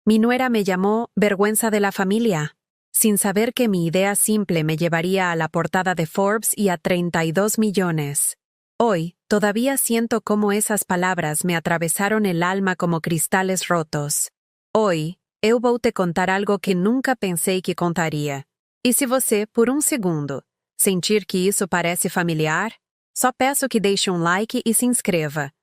Mi nuera me llamó vergüenza de la familia, sin saber que mi idea simple me llevaría a la portada de Forbes y a 32 millones. Hoy, todavía siento cómo esas palabras me atravesaron el alma como cristales rotos. Hoy, eu vou te contar algo que nunca pensei que contaria. E se você, por um segundo, sentir que isso parece familiar, só peço que deixe um like e se inscreva.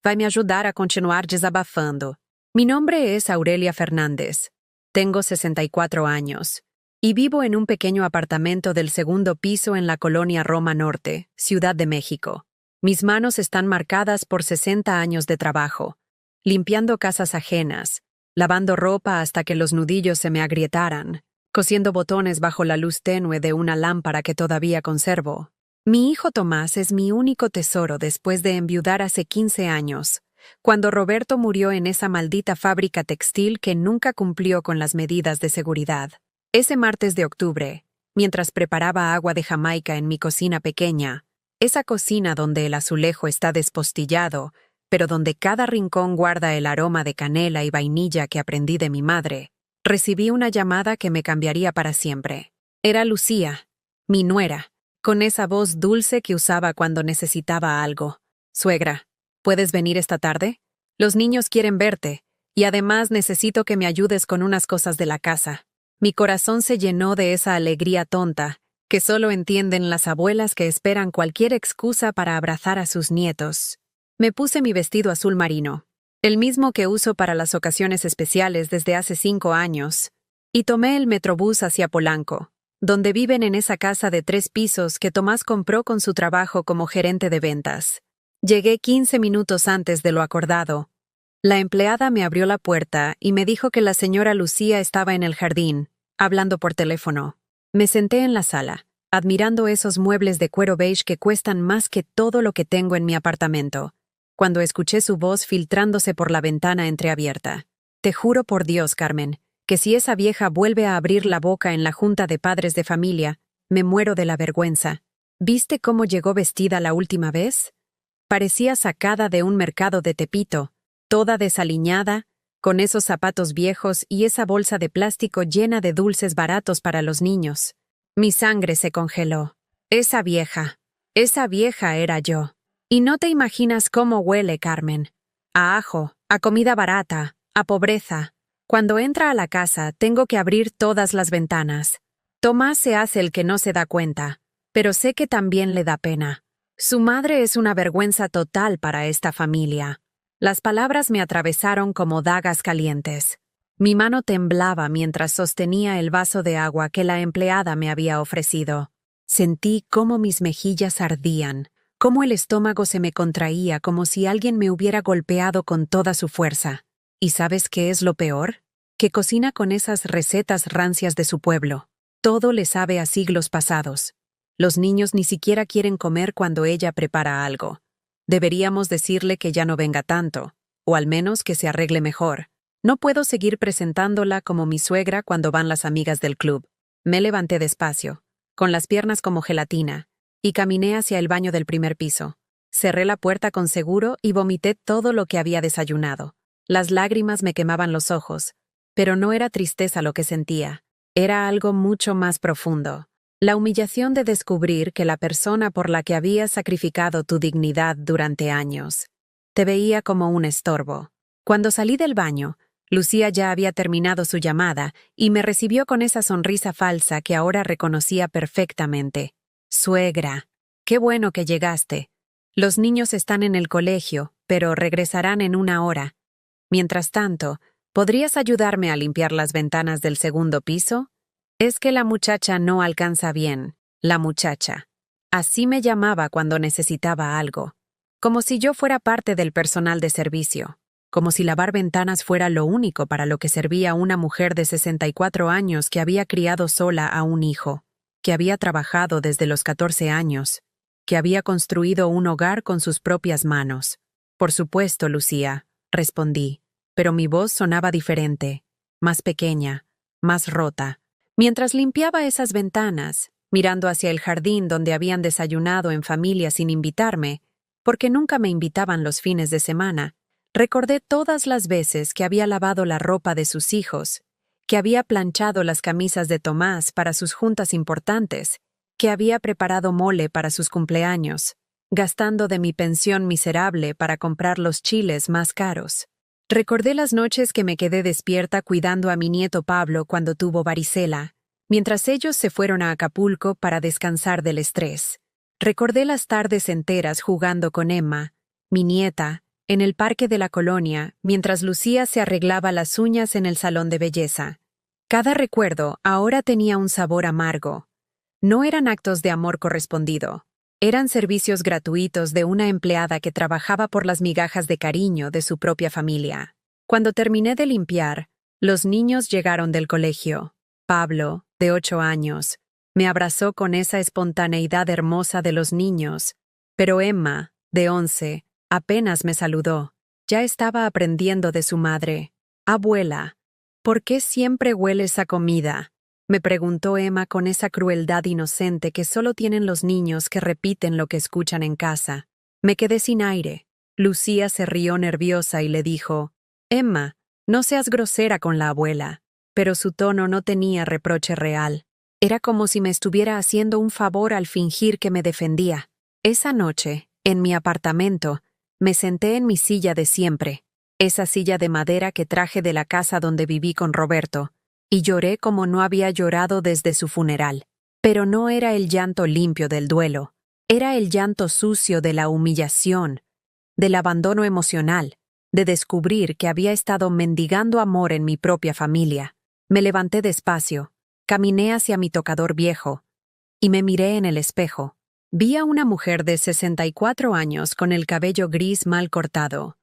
Vai me ajudar a continuar desabafando. Mi nombre es Aurelia Fernández. Tengo 64 años y vivo en un pequeño apartamento del segundo piso en la colonia Roma Norte, Ciudad de México. Mis manos están marcadas por 60 años de trabajo, limpiando casas ajenas, lavando ropa hasta que los nudillos se me agrietaran, cosiendo botones bajo la luz tenue de una lámpara que todavía conservo. Mi hijo Tomás es mi único tesoro después de enviudar hace 15 años, cuando Roberto murió en esa maldita fábrica textil que nunca cumplió con las medidas de seguridad. Ese martes de octubre, mientras preparaba agua de Jamaica en mi cocina pequeña, esa cocina donde el azulejo está despostillado, pero donde cada rincón guarda el aroma de canela y vainilla que aprendí de mi madre, recibí una llamada que me cambiaría para siempre. Era Lucía, mi nuera, con esa voz dulce que usaba cuando necesitaba algo. Suegra, ¿puedes venir esta tarde? Los niños quieren verte, y además necesito que me ayudes con unas cosas de la casa. Mi corazón se llenó de esa alegría tonta, que solo entienden las abuelas que esperan cualquier excusa para abrazar a sus nietos. Me puse mi vestido azul marino, el mismo que uso para las ocasiones especiales desde hace 5 años, y tomé el Metrobús hacia Polanco, donde viven en esa casa de 3 pisos que Tomás compró con su trabajo como gerente de ventas. Llegué 15 minutos antes de lo acordado. La empleada me abrió la puerta y me dijo que la señora Lucía estaba en el jardín, hablando por teléfono. Me senté en la sala, admirando esos muebles de cuero beige que cuestan más que todo lo que tengo en mi apartamento, cuando escuché su voz filtrándose por la ventana entreabierta. Te juro por Dios, Carmen, que si esa vieja vuelve a abrir la boca en la junta de padres de familia, me muero de la vergüenza. ¿Viste cómo llegó vestida la última vez? Parecía sacada de un mercado de Tepito, toda desaliñada, con esos zapatos viejos y esa bolsa de plástico llena de dulces baratos para los niños. Mi sangre se congeló. Esa vieja era yo. Y no te imaginas cómo huele, Carmen. A ajo, a comida barata, a pobreza. Cuando entra a la casa, tengo que abrir todas las ventanas. Tomás se hace el que no se da cuenta, pero sé que también le da pena. Su madre es una vergüenza total para esta familia. Las palabras me atravesaron como dagas calientes. Mi mano temblaba mientras sostenía el vaso de agua que la empleada me había ofrecido. Sentí cómo mis mejillas ardían, cómo el estómago se me contraía como si alguien me hubiera golpeado con toda su fuerza. ¿Y sabes qué es lo peor? Que cocina con esas recetas rancias de su pueblo. Todo le sabe a siglos pasados. Los niños ni siquiera quieren comer cuando ella prepara algo. Deberíamos decirle que ya no venga tanto, o al menos que se arregle mejor. No puedo seguir presentándola como mi suegra cuando van las amigas del club. Me levanté despacio, con las piernas como gelatina, y caminé hacia el baño del primer piso. Cerré la puerta con seguro y vomité todo lo que había desayunado. Las lágrimas me quemaban los ojos, pero no era tristeza lo que sentía. Era algo mucho más profundo. La humillación de descubrir que la persona por la que habías sacrificado tu dignidad durante años te veía como un estorbo. Cuando salí del baño, Lucía ya había terminado su llamada y me recibió con esa sonrisa falsa que ahora reconocía perfectamente. Suegra, qué bueno que llegaste. Los niños están en el colegio, pero regresarán en 1 hora. Mientras tanto, ¿podrías ayudarme a limpiar las ventanas del segundo piso? Es que la muchacha no alcanza bien. La muchacha. Así me llamaba cuando necesitaba algo. Como si yo fuera parte del personal de servicio. Como si lavar ventanas fuera lo único para lo que servía una mujer de 64 años que había criado sola a un hijo, que había trabajado desde los 14 años, que había construido un hogar con sus propias manos. Por supuesto, Lucía, respondí, pero mi voz sonaba diferente, más pequeña, más rota. Mientras limpiaba esas ventanas, mirando hacia el jardín donde habían desayunado en familia sin invitarme, porque nunca me invitaban los fines de semana, Recordé todas las veces que había lavado la ropa de sus hijos, que había planchado las camisas de Tomás para sus juntas importantes, que había preparado mole para sus cumpleaños, gastando de mi pensión miserable para comprar los chiles más caros. Recordé las noches que me quedé despierta cuidando a mi nieto Pablo cuando tuvo varicela, mientras ellos se fueron a Acapulco para descansar del estrés. Recordé las tardes enteras jugando con Emma, mi nieta, en el parque de la colonia, mientras Lucía se arreglaba las uñas en el salón de belleza. Cada recuerdo ahora tenía un sabor amargo. No eran actos de amor correspondido. Eran servicios gratuitos de una empleada que trabajaba por las migajas de cariño de su propia familia. Cuando terminé de limpiar, los niños llegaron del colegio. Pablo, de 8 años, me abrazó con esa espontaneidad hermosa de los niños, pero Emma, de 11, apenas me saludó. Ya estaba aprendiendo de su madre. «Abuela, ¿por qué siempre hueles a comida?», me preguntó Emma con esa crueldad inocente que solo tienen los niños que repiten lo que escuchan en casa. Me quedé sin aire. Lucía se rió nerviosa y le dijo: «Emma, no seas grosera con la abuela». Pero su tono no tenía reproche real. Era como si me estuviera haciendo un favor al fingir que me defendía. Esa noche, en mi apartamento, me senté en mi silla de siempre, esa silla de madera que traje de la casa donde viví con Roberto, y lloré como no había llorado desde su funeral. Pero no era el llanto limpio del duelo, era el llanto sucio de la humillación, del abandono emocional, de descubrir que había estado mendigando amor en mi propia familia. Me levanté despacio, caminé hacia mi tocador viejo, y me miré en el espejo. Vi a una mujer de 64 años con el cabello gris mal cortado,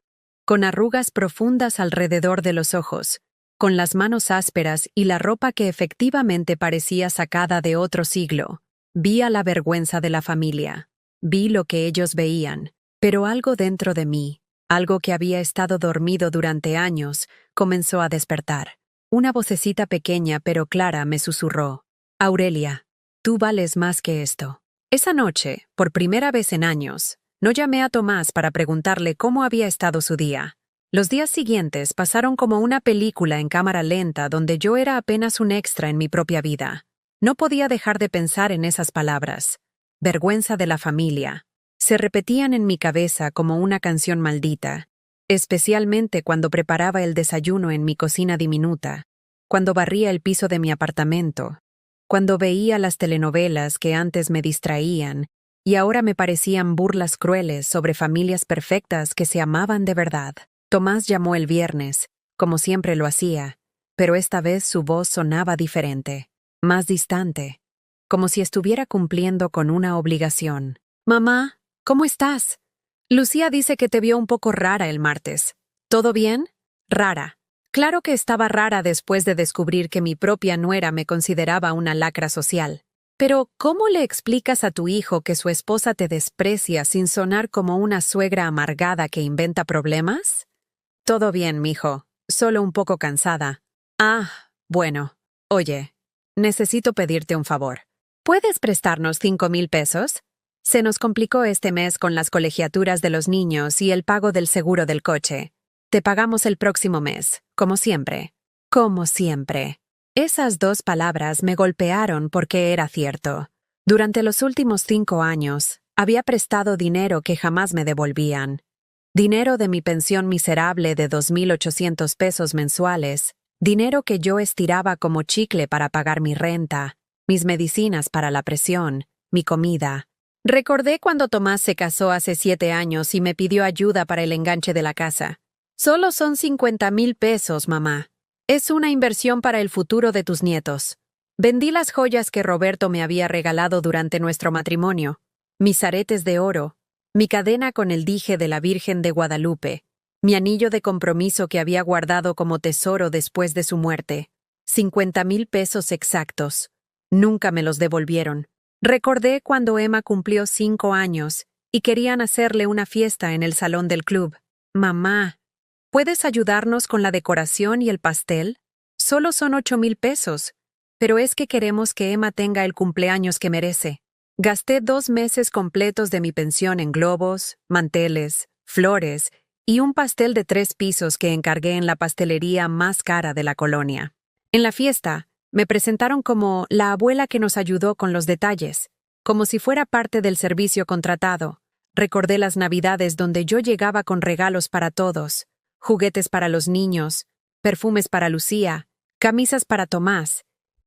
con arrugas profundas alrededor de los ojos, con las manos ásperas y la ropa que efectivamente parecía sacada de otro siglo. Vi a la vergüenza de la familia. Vi lo que ellos veían, pero algo dentro de mí, algo que había estado dormido durante años, comenzó a despertar. Una vocecita pequeña pero clara me susurró: «Aurelia, tú vales más que esto». Esa noche, por primera vez en años, no llamé a Tomás para preguntarle cómo había estado su día. Los días siguientes pasaron como una película en cámara lenta donde yo era apenas un extra en mi propia vida. No podía dejar de pensar en esas palabras. Vergüenza de la familia. Se repetían en mi cabeza como una canción maldita, especialmente cuando preparaba el desayuno en mi cocina diminuta, cuando barría el piso de mi apartamento, cuando veía las telenovelas que antes me distraían y ahora me parecían burlas crueles sobre familias perfectas que se amaban de verdad. Tomás llamó el viernes, como siempre lo hacía, pero esta vez su voz sonaba diferente, más distante, como si estuviera cumpliendo con una obligación. «Mamá, ¿cómo estás? Lucía dice que te vio un poco rara el martes. ¿Todo bien?» Rara. Claro que estaba rara después de descubrir que mi propia nuera me consideraba una lacra social. Pero, ¿cómo le explicas a tu hijo que su esposa te desprecia sin sonar como una suegra amargada que inventa problemas? «Todo bien, mijo. Solo un poco cansada». «Ah, bueno. Oye, necesito pedirte un favor. ¿Puedes prestarnos 5,000 pesos? Se nos complicó este mes con las colegiaturas de los niños y el pago del seguro del coche. Te pagamos el próximo mes, como siempre». Como siempre. Esas 2 palabras me golpearon porque era cierto. Durante los últimos 5 años, había prestado dinero que jamás me devolvían. Dinero de mi pensión miserable de 2,800 pesos mensuales, dinero que yo estiraba como chicle para pagar mi renta, mis medicinas para la presión, mi comida. Recordé cuando Tomás se casó hace 7 años y me pidió ayuda para el enganche de la casa. «Solo son 50,000 pesos, mamá. Es una inversión para el futuro de tus nietos». Vendí las joyas que Roberto me había regalado durante nuestro matrimonio, mis aretes de oro, mi cadena con el dije de la Virgen de Guadalupe, mi anillo de compromiso que había guardado como tesoro después de su muerte. 50,000 pesos exactos. Nunca me los devolvieron. Recordé cuando Emma cumplió 5 años y querían hacerle una fiesta en el salón del club. «Mamá, ¿puedes ayudarnos con la decoración y el pastel? Solo son 8,000 pesos, pero es que queremos que Emma tenga el cumpleaños que merece». Gasté 2 meses completos de mi pensión en globos, manteles, flores y un pastel de 3 pisos que encargué en la pastelería más cara de la colonia. En la fiesta, me presentaron como la abuela que nos ayudó con los detalles, como si fuera parte del servicio contratado. Recordé las Navidades donde yo llegaba con regalos para todos, juguetes para los niños, perfumes para Lucía, camisas para Tomás,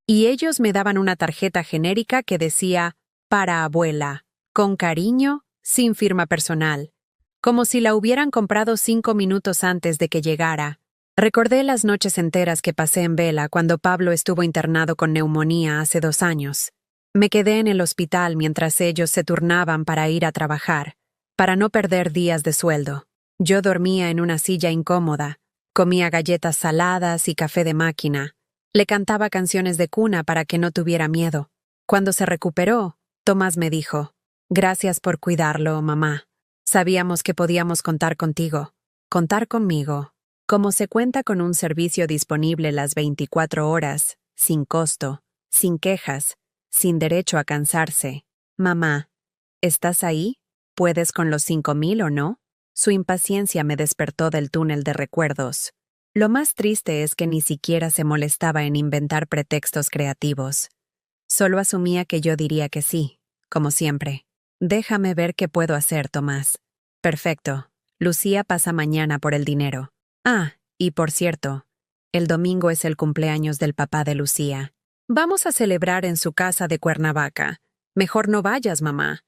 y ellos me daban una tarjeta genérica que decía «Para abuela», con cariño, sin firma personal, como si la hubieran comprado 5 minutos antes de que llegara. Recordé las noches enteras que pasé en vela cuando Pablo estuvo internado con neumonía hace 2 años. Me quedé en el hospital mientras ellos se turnaban para ir a trabajar, para no perder días de sueldo. Yo dormía en una silla incómoda, comía galletas saladas y café de máquina. Le cantaba canciones de cuna para que no tuviera miedo. Cuando se recuperó, Tomás me dijo, «Gracias por cuidarlo, mamá. Sabíamos que podíamos contar contigo. Contar conmigo. Como se cuenta con un servicio disponible las 24 horas, sin costo, sin quejas, sin derecho a cansarse. Mamá, ¿estás ahí? ¿Puedes con los 5,000 o no?» Su impaciencia me despertó del túnel de recuerdos. Lo más triste es que ni siquiera se molestaba en inventar pretextos creativos. Solo asumía que yo diría que sí, como siempre. «Déjame ver qué puedo hacer, Tomás». «Perfecto. Lucía pasa mañana por el dinero». «Ah, y por cierto, el domingo es el cumpleaños del papá de Lucía. Vamos a celebrar en su casa de Cuernavaca. Mejor no vayas, mamá.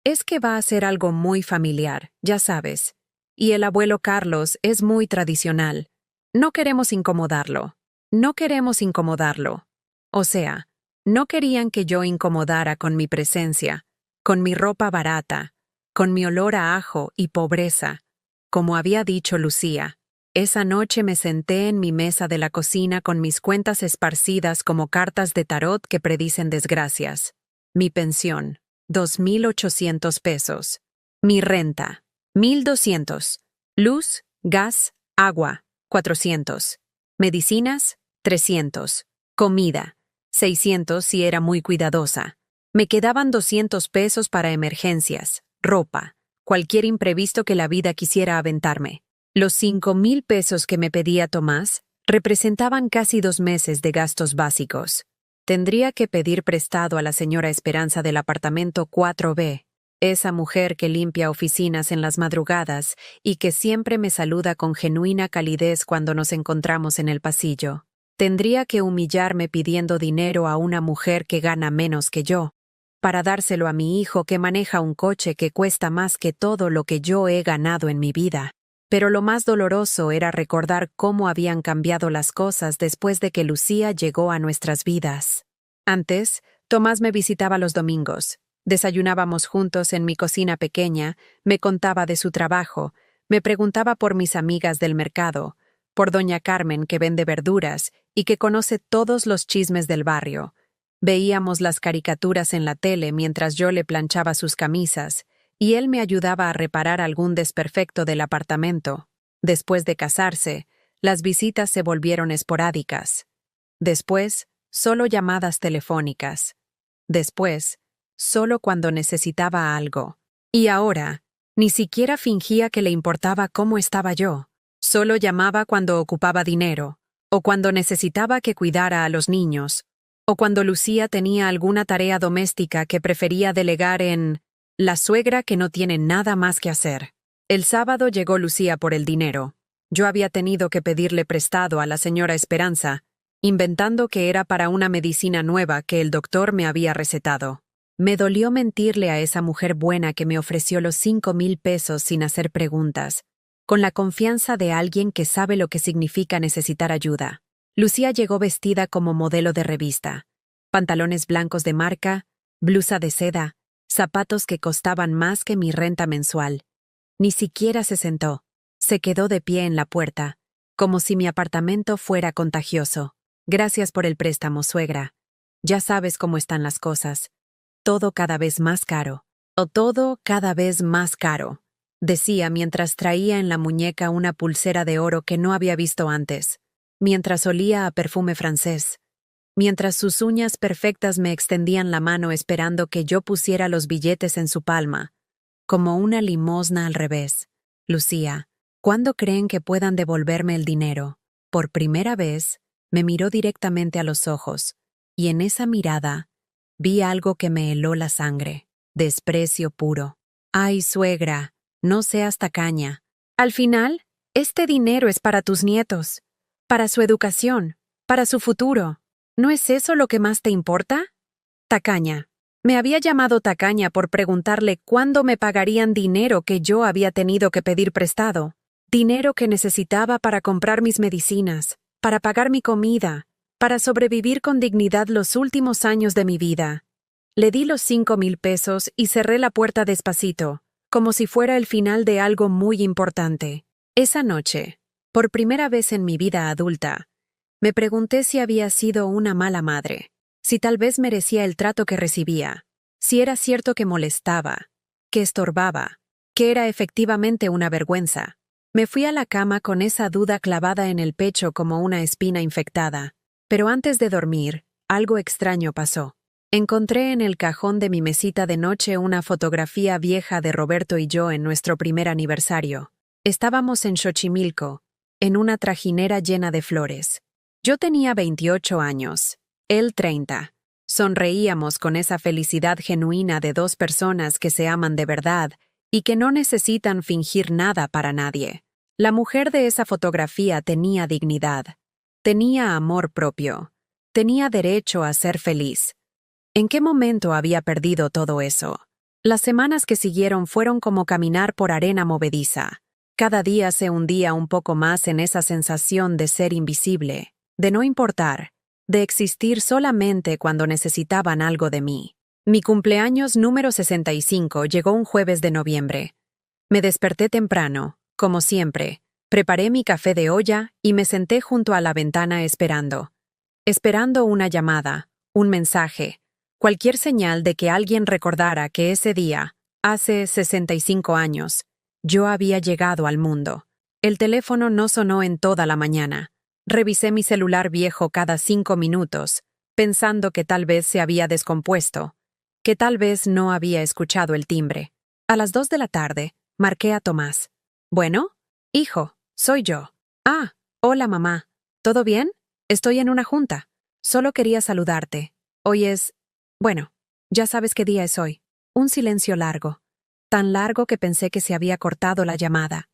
Es que va a ser algo muy familiar, ya sabes. Y el abuelo Carlos es muy tradicional. No queremos incomodarlo. No queremos incomodarlo». O sea, no querían que yo incomodara con mi presencia, con mi ropa barata, con mi olor a ajo y pobreza. Como había dicho Lucía, esa noche me senté en mi mesa de la cocina con mis cuentas esparcidas como cartas de tarot que predicen desgracias. Mi pensión, 2,800 pesos. Mi renta, 1,200. Luz, gas, agua, 400. Medicinas, 300. Comida, 600 si era muy cuidadosa. Me quedaban 200 pesos para emergencias, ropa, cualquier imprevisto que la vida quisiera aventarme. Los 5,000 pesos que me pedía Tomás representaban casi 2 meses de gastos básicos. Tendría que pedir prestado a la señora Esperanza del apartamento 4B, esa mujer que limpia oficinas en las madrugadas y que siempre me saluda con genuina calidez cuando nos encontramos en el pasillo. Tendría que humillarme pidiendo dinero a una mujer que gana menos que yo, para dárselo a mi hijo que maneja un coche que cuesta más que todo lo que yo he ganado en mi vida. Pero lo más doloroso era recordar cómo habían cambiado las cosas después de que Lucía llegó a nuestras vidas. Antes, Tomás me visitaba los domingos. Desayunábamos juntos en mi cocina pequeña, me contaba de su trabajo, me preguntaba por mis amigas del mercado, por doña Carmen que vende verduras y que conoce todos los chismes del barrio. Veíamos las caricaturas en la tele mientras yo le planchaba sus camisas, y él me ayudaba a reparar algún desperfecto del apartamento. Después de casarse, las visitas se volvieron esporádicas. Después, solo llamadas telefónicas. Después, solo cuando necesitaba algo. Y ahora, ni siquiera fingía que le importaba cómo estaba yo. Solo llamaba cuando ocupaba dinero, o cuando necesitaba que cuidara a los niños, o cuando Lucía tenía alguna tarea doméstica que prefería delegar en la suegra que no tiene nada más que hacer. El sábado llegó Lucía por el dinero. Yo había tenido que pedirle prestado a la señora Esperanza, inventando que era para una medicina nueva que el doctor me había recetado. Me dolió mentirle a esa mujer buena que me ofreció los 5,000 pesos sin hacer preguntas, con la confianza de alguien que sabe lo que significa necesitar ayuda. Lucía llegó vestida como modelo de revista. Pantalones blancos de marca, blusa de seda, zapatos que costaban más que mi renta mensual. Ni siquiera se sentó. Se quedó de pie en la puerta, como si mi apartamento fuera contagioso. «Gracias por el préstamo, suegra. Ya sabes cómo están las cosas. Todo cada vez más caro. O todo cada vez más caro», decía mientras traía en la muñeca una pulsera de oro que no había visto antes, mientras olía a perfume francés, mientras sus uñas perfectas me extendían la mano esperando que yo pusiera los billetes en su palma, como una limosna al revés. «Lucía, ¿Cuándo creen que puedan devolverme el dinero? Por primera vez, me miró directamente a los ojos, y en esa mirada vi algo que me heló la sangre. Desprecio puro. Ay, suegra, no seas tacaña. Al final, este dinero es para tus nietos, para su educación, para su futuro. ¿No es eso lo que más te importa? Tacaña. Me había llamado tacaña por preguntarle cuándo me pagarían dinero que yo había tenido que pedir prestado. Dinero que necesitaba para comprar mis medicinas, para pagar mi comida, para sobrevivir con dignidad los últimos años de mi vida. Le di los 5,000 pesos y cerré la puerta despacito, como si fuera el final de algo muy importante. Esa noche, por primera vez en mi vida adulta, me pregunté si había sido una mala madre, si tal vez merecía el trato que recibía, si era cierto que molestaba, que estorbaba, que era efectivamente una vergüenza. Me fui a la cama con esa duda clavada en el pecho como una espina infectada, pero antes de dormir, algo extraño pasó. Encontré en el cajón de mi mesita de noche una fotografía vieja de Roberto y yo en nuestro primer aniversario. Estábamos en Xochimilco, en una trajinera llena de flores. Yo tenía 28 años, él 30. Sonreíamos con esa felicidad genuina de dos personas que se aman de verdad y que no necesitan fingir nada para nadie. La mujer de esa fotografía tenía dignidad, tenía amor propio, tenía derecho a ser feliz. ¿En qué momento había perdido todo eso? Las semanas que siguieron fueron como caminar por arena movediza. Cada día se hundía un poco más en esa sensación de ser invisible, de no importar, de existir solamente cuando necesitaban algo de mí. Mi cumpleaños número 65 llegó un jueves de noviembre. Me desperté temprano, como siempre, preparé mi café de olla y me senté junto a la ventana esperando. Esperando una llamada, un mensaje, cualquier señal de que alguien recordara que ese día, hace 65 años, yo había llegado al mundo. El teléfono no sonó en toda la mañana. Revisé mi celular viejo cada 5 minutos, pensando que tal vez se había descompuesto, que tal vez no había escuchado el timbre. A las 2 de la tarde, marqué a Tomás. «Bueno, hijo, soy yo». «Ah, hola mamá. ¿Todo bien? Estoy en una junta. Solo quería saludarte. Hoy es... Bueno, ya sabes qué día es hoy». Un silencio largo, tan largo que pensé que se había cortado la llamada.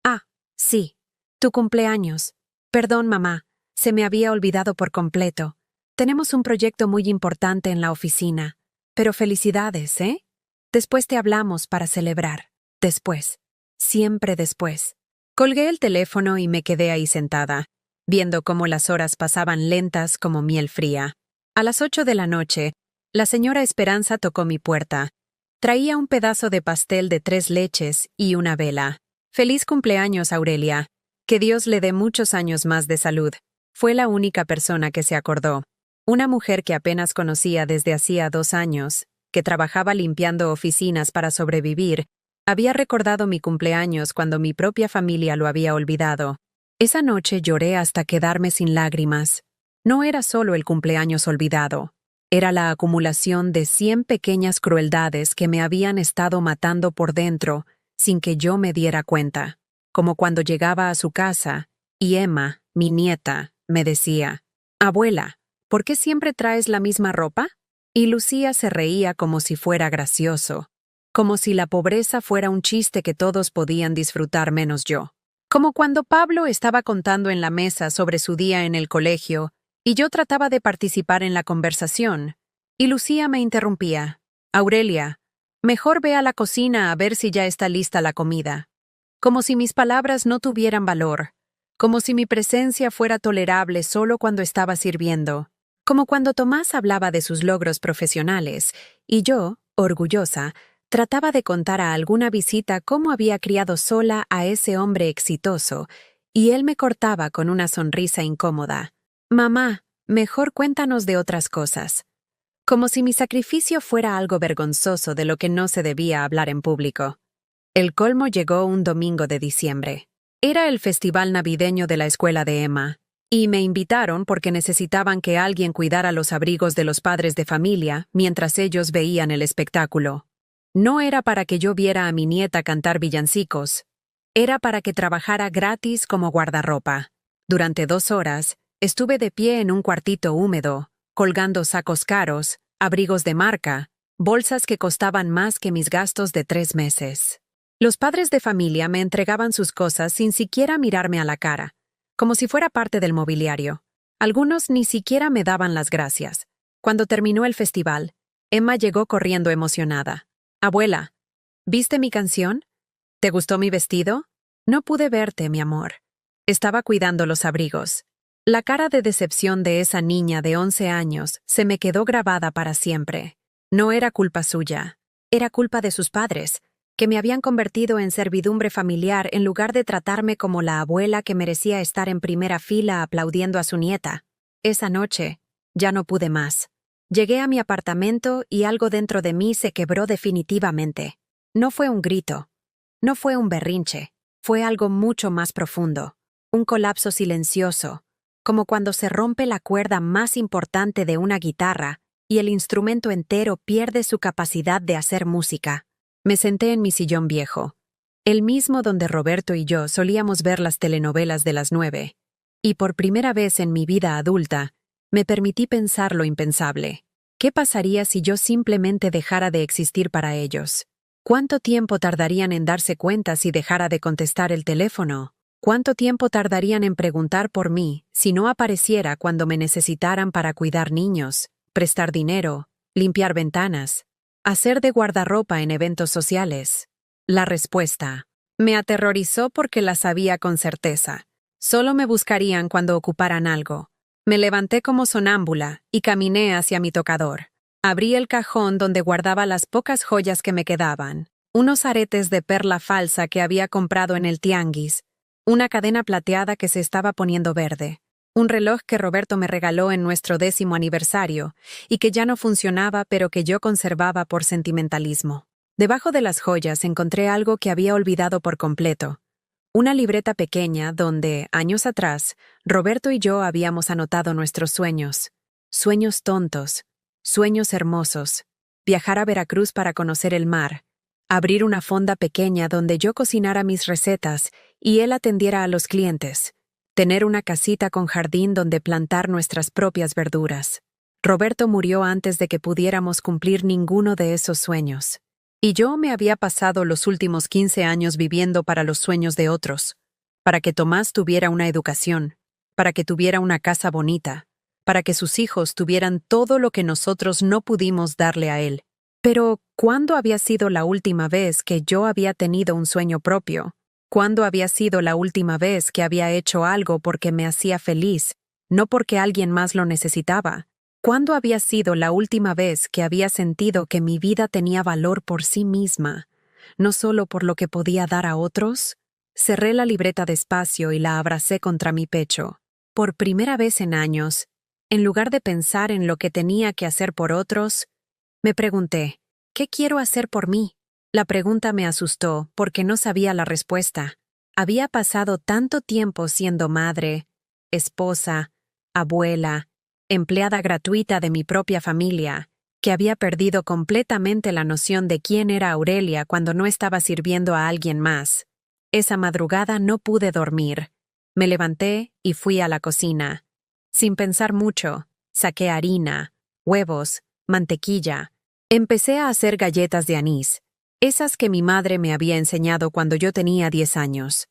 «Ah, sí, tu cumpleaños. Perdón, mamá, se me había olvidado por completo. Tenemos un proyecto muy importante en la oficina. Pero felicidades, ¿eh? Después te hablamos para celebrar. Después. Siempre después». Colgué el teléfono y me quedé ahí sentada, viendo cómo las horas pasaban lentas como miel fría. A las 8 de la noche, la señora Esperanza tocó mi puerta. Traía un pedazo de pastel de 3 leches y una vela. «Feliz cumpleaños, Aurelia. Que Dios le dé muchos años más de salud». Fue la única persona que se acordó. Una mujer que apenas conocía desde hacía 2 años, que trabajaba limpiando oficinas para sobrevivir, había recordado mi cumpleaños cuando mi propia familia lo había olvidado. Esa noche lloré hasta quedarme sin lágrimas. No era solo el cumpleaños olvidado. Era la acumulación de 100 pequeñas crueldades que me habían estado matando por dentro sin que yo me diera cuenta. Como cuando llegaba a su casa y Emma, mi nieta, me decía: «Abuela, ¿por qué siempre traes la misma ropa?». Y Lucía se reía como si fuera gracioso, como si la pobreza fuera un chiste que todos podían disfrutar menos yo. Como cuando Pablo estaba contando en la mesa sobre su día en el colegio y yo trataba de participar en la conversación, y Lucía me interrumpía: «Aurelia, mejor ve a la cocina a ver si ya está lista la comida». Como si mis palabras no tuvieran valor, como si mi presencia fuera tolerable solo cuando estaba sirviendo, como cuando Tomás hablaba de sus logros profesionales, y yo, orgullosa, trataba de contar a alguna visita cómo había criado sola a ese hombre exitoso, y él me cortaba con una sonrisa incómoda: «Mamá, mejor cuéntanos de otras cosas». Como si mi sacrificio fuera algo vergonzoso de lo que no se debía hablar en público. El colmo llegó un domingo de diciembre. Era el festival navideño de la escuela de Emma, y me invitaron porque necesitaban que alguien cuidara los abrigos de los padres de familia mientras ellos veían el espectáculo. No era para que yo viera a mi nieta cantar villancicos. Era para que trabajara gratis como guardarropa. Durante 2 horas, estuve de pie en un cuartito húmedo, colgando sacos caros, abrigos de marca, bolsas que costaban más que mis gastos de 3 meses. Los padres de familia me entregaban sus cosas sin siquiera mirarme a la cara, como si fuera parte del mobiliario. Algunos ni siquiera me daban las gracias. Cuando terminó el festival, Emma llegó corriendo emocionada. «Abuela, ¿viste mi canción? ¿Te gustó mi vestido? No pude verte, mi amor». Estaba cuidando los abrigos. La cara de decepción de esa niña de 11 años se me quedó grabada para siempre. No era culpa suya. Era culpa de sus padres, que me habían convertido en servidumbre familiar en lugar de tratarme como la abuela que merecía estar en primera fila aplaudiendo a su nieta. Esa noche, ya no pude más. Llegué a mi apartamento y algo dentro de mí se quebró definitivamente. No fue un grito. No fue un berrinche. Fue algo mucho más profundo. Un colapso silencioso, como cuando se rompe la cuerda más importante de una guitarra y el instrumento entero pierde su capacidad de hacer música. Me senté en mi sillón viejo, el mismo donde Roberto y yo solíamos ver las telenovelas de las 9, y por primera vez en mi vida adulta, me permití pensar lo impensable. ¿Qué pasaría si yo simplemente dejara de existir para ellos? ¿Cuánto tiempo tardarían en darse cuenta si dejara de contestar el teléfono? ¿Cuánto tiempo tardarían en preguntar por mí si no apareciera cuando me necesitaran para cuidar niños, prestar dinero, limpiar ventanas, hacer de guardarropa en eventos sociales? La respuesta me aterrorizó porque la sabía con certeza. Solo me buscarían cuando ocuparan algo. Me levanté como sonámbula y caminé hacia mi tocador. Abrí el cajón donde guardaba las pocas joyas que me quedaban, unos aretes de perla falsa que había comprado en el tianguis, una cadena plateada que se estaba poniendo verde, un reloj que Roberto me regaló en nuestro 10º aniversario y que ya no funcionaba pero que yo conservaba por sentimentalismo. Debajo de las joyas encontré algo que había olvidado por completo. Una libreta pequeña donde, años atrás, Roberto y yo habíamos anotado nuestros sueños. Sueños tontos, sueños hermosos. Viajar a Veracruz para conocer el mar. Abrir una fonda pequeña donde yo cocinara mis recetas y él atendiera a los clientes. Tener una casita con jardín donde plantar nuestras propias verduras. Roberto murió antes de que pudiéramos cumplir ninguno de esos sueños. Y yo me había pasado los últimos 15 años viviendo para los sueños de otros. Para que Tomás tuviera una educación. Para que tuviera una casa bonita. Para que sus hijos tuvieran todo lo que nosotros no pudimos darle a él. Pero, ¿cuándo había sido la última vez que yo había tenido un sueño propio? ¿Cuándo había sido la última vez que había hecho algo porque me hacía feliz, no porque alguien más lo necesitaba? ¿Cuándo había sido la última vez que había sentido que mi vida tenía valor por sí misma, no solo por lo que podía dar a otros? Cerré la libreta despacio y la abracé contra mi pecho. Por primera vez en años, en lugar de pensar en lo que tenía que hacer por otros, me pregunté, ¿qué quiero hacer por mí? La pregunta me asustó porque no sabía la respuesta. Había pasado tanto tiempo siendo madre, esposa, abuela, empleada gratuita de mi propia familia, que había perdido completamente la noción de quién era Aurelia cuando no estaba sirviendo a alguien más. Esa madrugada no pude dormir. Me levanté y fui a la cocina. Sin pensar mucho, saqué harina, huevos, mantequilla. Empecé a hacer galletas de anís, esas que mi madre me había enseñado cuando yo tenía 10 años.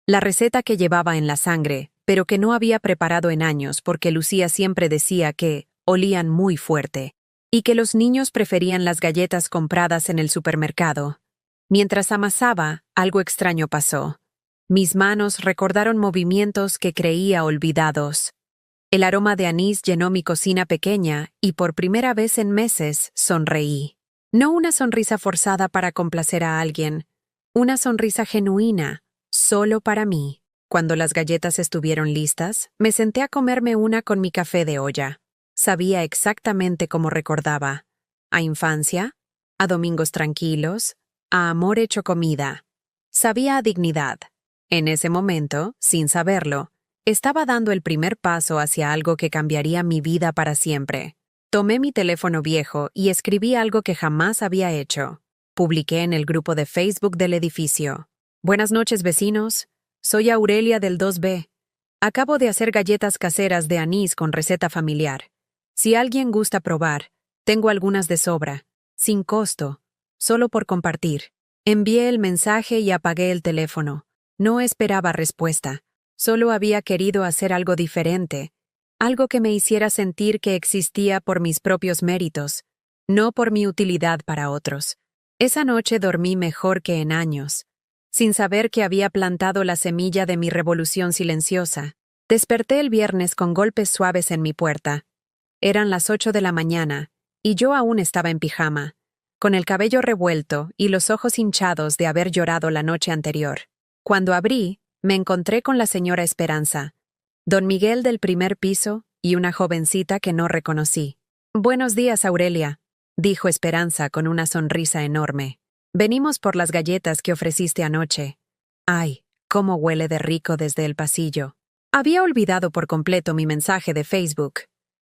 La receta que llevaba en la sangre, pero que no había preparado en años porque Lucía siempre decía que olían muy fuerte, y que los niños preferían las galletas compradas en el supermercado. Mientras amasaba, algo extraño pasó. Mis manos recordaron movimientos que creía olvidados. El aroma de anís llenó mi cocina pequeña y por primera vez en meses sonreí. No una sonrisa forzada para complacer a alguien, una sonrisa genuina, solo para mí. Cuando las galletas estuvieron listas, me senté a comerme una con mi café de olla. Sabía exactamente cómo recordaba. A infancia, a domingos tranquilos, a amor hecho comida. Sabía a dignidad. En ese momento, sin saberlo, estaba dando el primer paso hacia algo que cambiaría mi vida para siempre. Tomé mi teléfono viejo y escribí algo que jamás había hecho. Publiqué en el grupo de Facebook del edificio. Buenas noches, vecinos. Soy Aurelia del 2B. Acabo de hacer galletas caseras de anís con receta familiar. Si alguien gusta probar, tengo algunas de sobra, sin costo, solo por compartir. Envié el mensaje y apagué el teléfono. No esperaba respuesta. Solo había querido hacer algo diferente, algo que me hiciera sentir que existía por mis propios méritos, no por mi utilidad para otros. Esa noche dormí mejor que en años, sin saber que había plantado la semilla de mi revolución silenciosa. Desperté el viernes con golpes suaves en mi puerta. Eran las 8 de la mañana, y yo aún estaba en pijama, con el cabello revuelto y los ojos hinchados de haber llorado la noche anterior. Cuando abrí, me encontré con la señora Esperanza, don Miguel del primer piso y una jovencita que no reconocí. «Buenos días, Aurelia», dijo Esperanza con una sonrisa enorme. «Venimos por las galletas que ofreciste anoche. Ay, cómo huele de rico desde el pasillo». Había olvidado por completo mi mensaje de Facebook.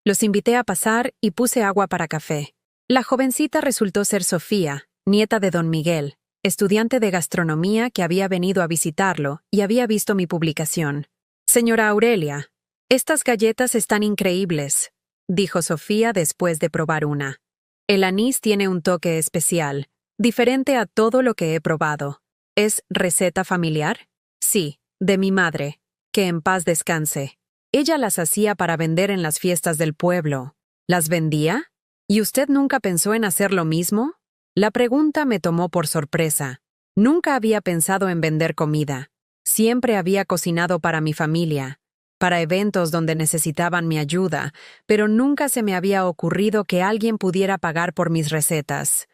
Los invité a pasar y puse agua para café. La jovencita resultó ser Sofía, nieta de don Miguel, estudiante de gastronomía que había venido a visitarlo y había visto mi publicación. «Señora Aurelia, estas galletas están increíbles», dijo Sofía después de probar una. «El anís tiene un toque especial, diferente a todo lo que he probado. ¿Es receta familiar?» «Sí, de mi madre, que en paz descanse. Ella las hacía para vender en las fiestas del pueblo». «¿Las vendía? ¿Y usted nunca pensó en hacer lo mismo?» La pregunta me tomó por sorpresa. Nunca había pensado en vender comida. Siempre había cocinado para mi familia, para eventos donde necesitaban mi ayuda, pero nunca se me había ocurrido que alguien pudiera pagar por mis recetas.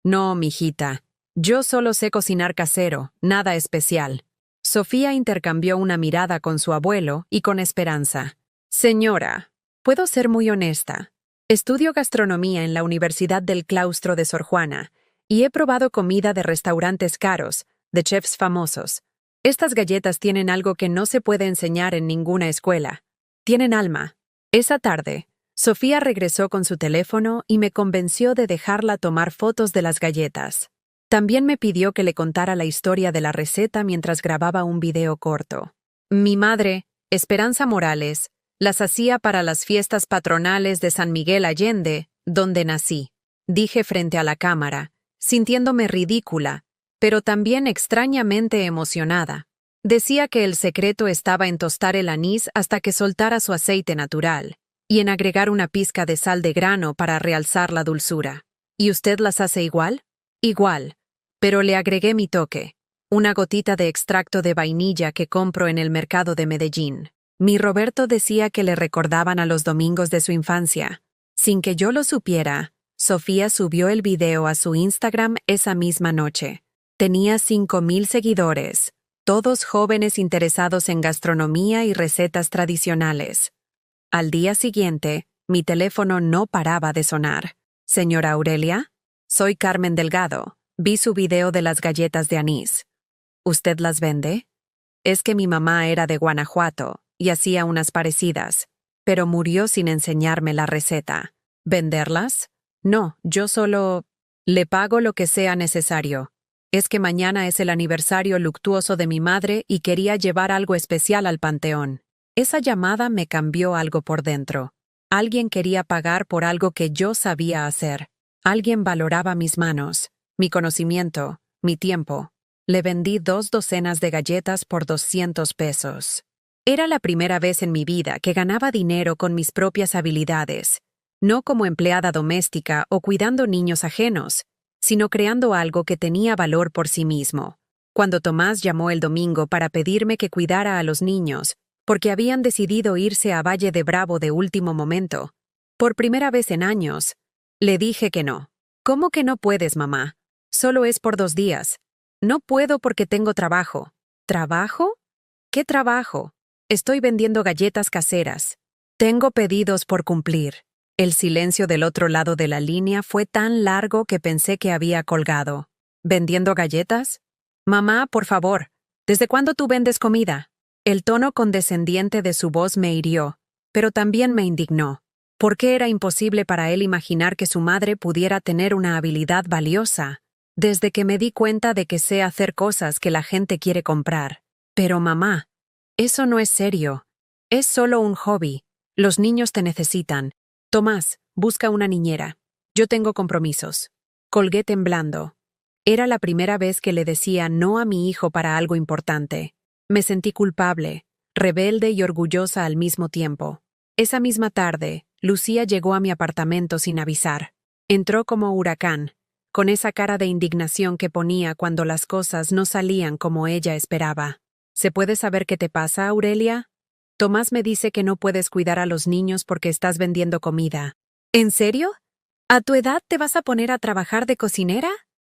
«No, mijita, yo solo sé cocinar casero, nada especial». Sofía intercambió una mirada con su abuelo y con Esperanza. «Señora, puedo ser muy honesta. Estudio gastronomía en la Universidad del Claustro de Sor Juana y he probado comida de restaurantes caros, de chefs famosos. Estas galletas tienen algo que no se puede enseñar en ninguna escuela. Tienen alma». Esa tarde, Sofía regresó con su teléfono y me convenció de dejarla tomar fotos de las galletas. También me pidió que le contara la historia de la receta mientras grababa un video corto. «Mi madre, Esperanza Morales, las hacía para las fiestas patronales de San Miguel Allende, donde nací», dije frente a la cámara, sintiéndome ridícula, pero también extrañamente emocionada. Decía que el secreto estaba en tostar el anís hasta que soltara su aceite natural, y en agregar una pizca de sal de grano para realzar la dulzura. «¿Y usted las hace igual?» «Igual, pero le agregué mi toque, una gotita de extracto de vainilla que compro en el mercado de Medellín». Mi Roberto decía que le recordaban a los domingos de su infancia. Sin que yo lo supiera, Sofía subió el video a su Instagram esa misma noche. Tenía 5,000 seguidores, todos jóvenes interesados en gastronomía y recetas tradicionales. Al día siguiente, mi teléfono no paraba de sonar. «Señora Aurelia, soy Carmen Delgado. Vi su video de las galletas de anís. ¿Usted las vende?» «Es que mi mamá era de Guanajuato y hacía unas parecidas, pero murió sin enseñarme la receta». «¿Venderlas?» «No, yo solo le pago lo que sea necesario. Es que mañana es el aniversario luctuoso de mi madre y quería llevar algo especial al panteón». Esa llamada me cambió algo por dentro. Alguien quería pagar por algo que yo sabía hacer. Alguien valoraba mis manos, mi conocimiento, mi tiempo. Le vendí 2 docenas de galletas por 200 pesos. Era la primera vez en mi vida que ganaba dinero con mis propias habilidades, no como empleada doméstica o cuidando niños ajenos, sino creando algo que tenía valor por sí mismo. Cuando Tomás llamó el domingo para pedirme que cuidara a los niños, porque habían decidido irse a Valle de Bravo de último momento, por primera vez en años, le dije que no. «¿Cómo que no puedes, mamá? Solo es por 2 días. «No puedo porque tengo trabajo». «¿Trabajo? ¿Qué trabajo?» «Estoy vendiendo galletas caseras. Tengo pedidos por cumplir». El silencio del otro lado de la línea fue tan largo que pensé que había colgado. «¿Vendiendo galletas? Mamá, por favor, ¿desde cuándo tú vendes comida?» El tono condescendiente de su voz me hirió, pero también me indignó. ¿Por qué era imposible para él imaginar que su madre pudiera tener una habilidad valiosa? desde que me di cuenta de que sé hacer cosas que la gente quiere comprar. Pero mamá, eso no es serio. Es solo un hobby. Los niños te necesitan. Tomás, busca una niñera. Yo tengo compromisos. Colgué temblando. Era la primera vez que le decía no a mi hijo para algo importante. Me sentí culpable, rebelde y orgullosa al mismo tiempo. Esa misma tarde, Lucía llegó a mi apartamento sin avisar. Entró como huracán, con esa cara de indignación que ponía cuando las cosas no salían como ella esperaba. ¿Se puede saber qué te pasa, Aurelia? Tomás me dice que no puedes cuidar a los niños porque estás vendiendo comida. ¿En serio? ¿A tu edad te vas a poner a trabajar de cocinera?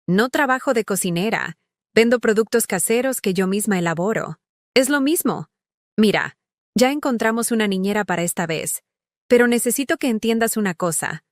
No trabajo de cocinera. Vendo productos caseros que yo misma elaboro. Es lo mismo. Mira, ya encontramos una niñera para esta vez. Pero necesito que entiendas una cosa.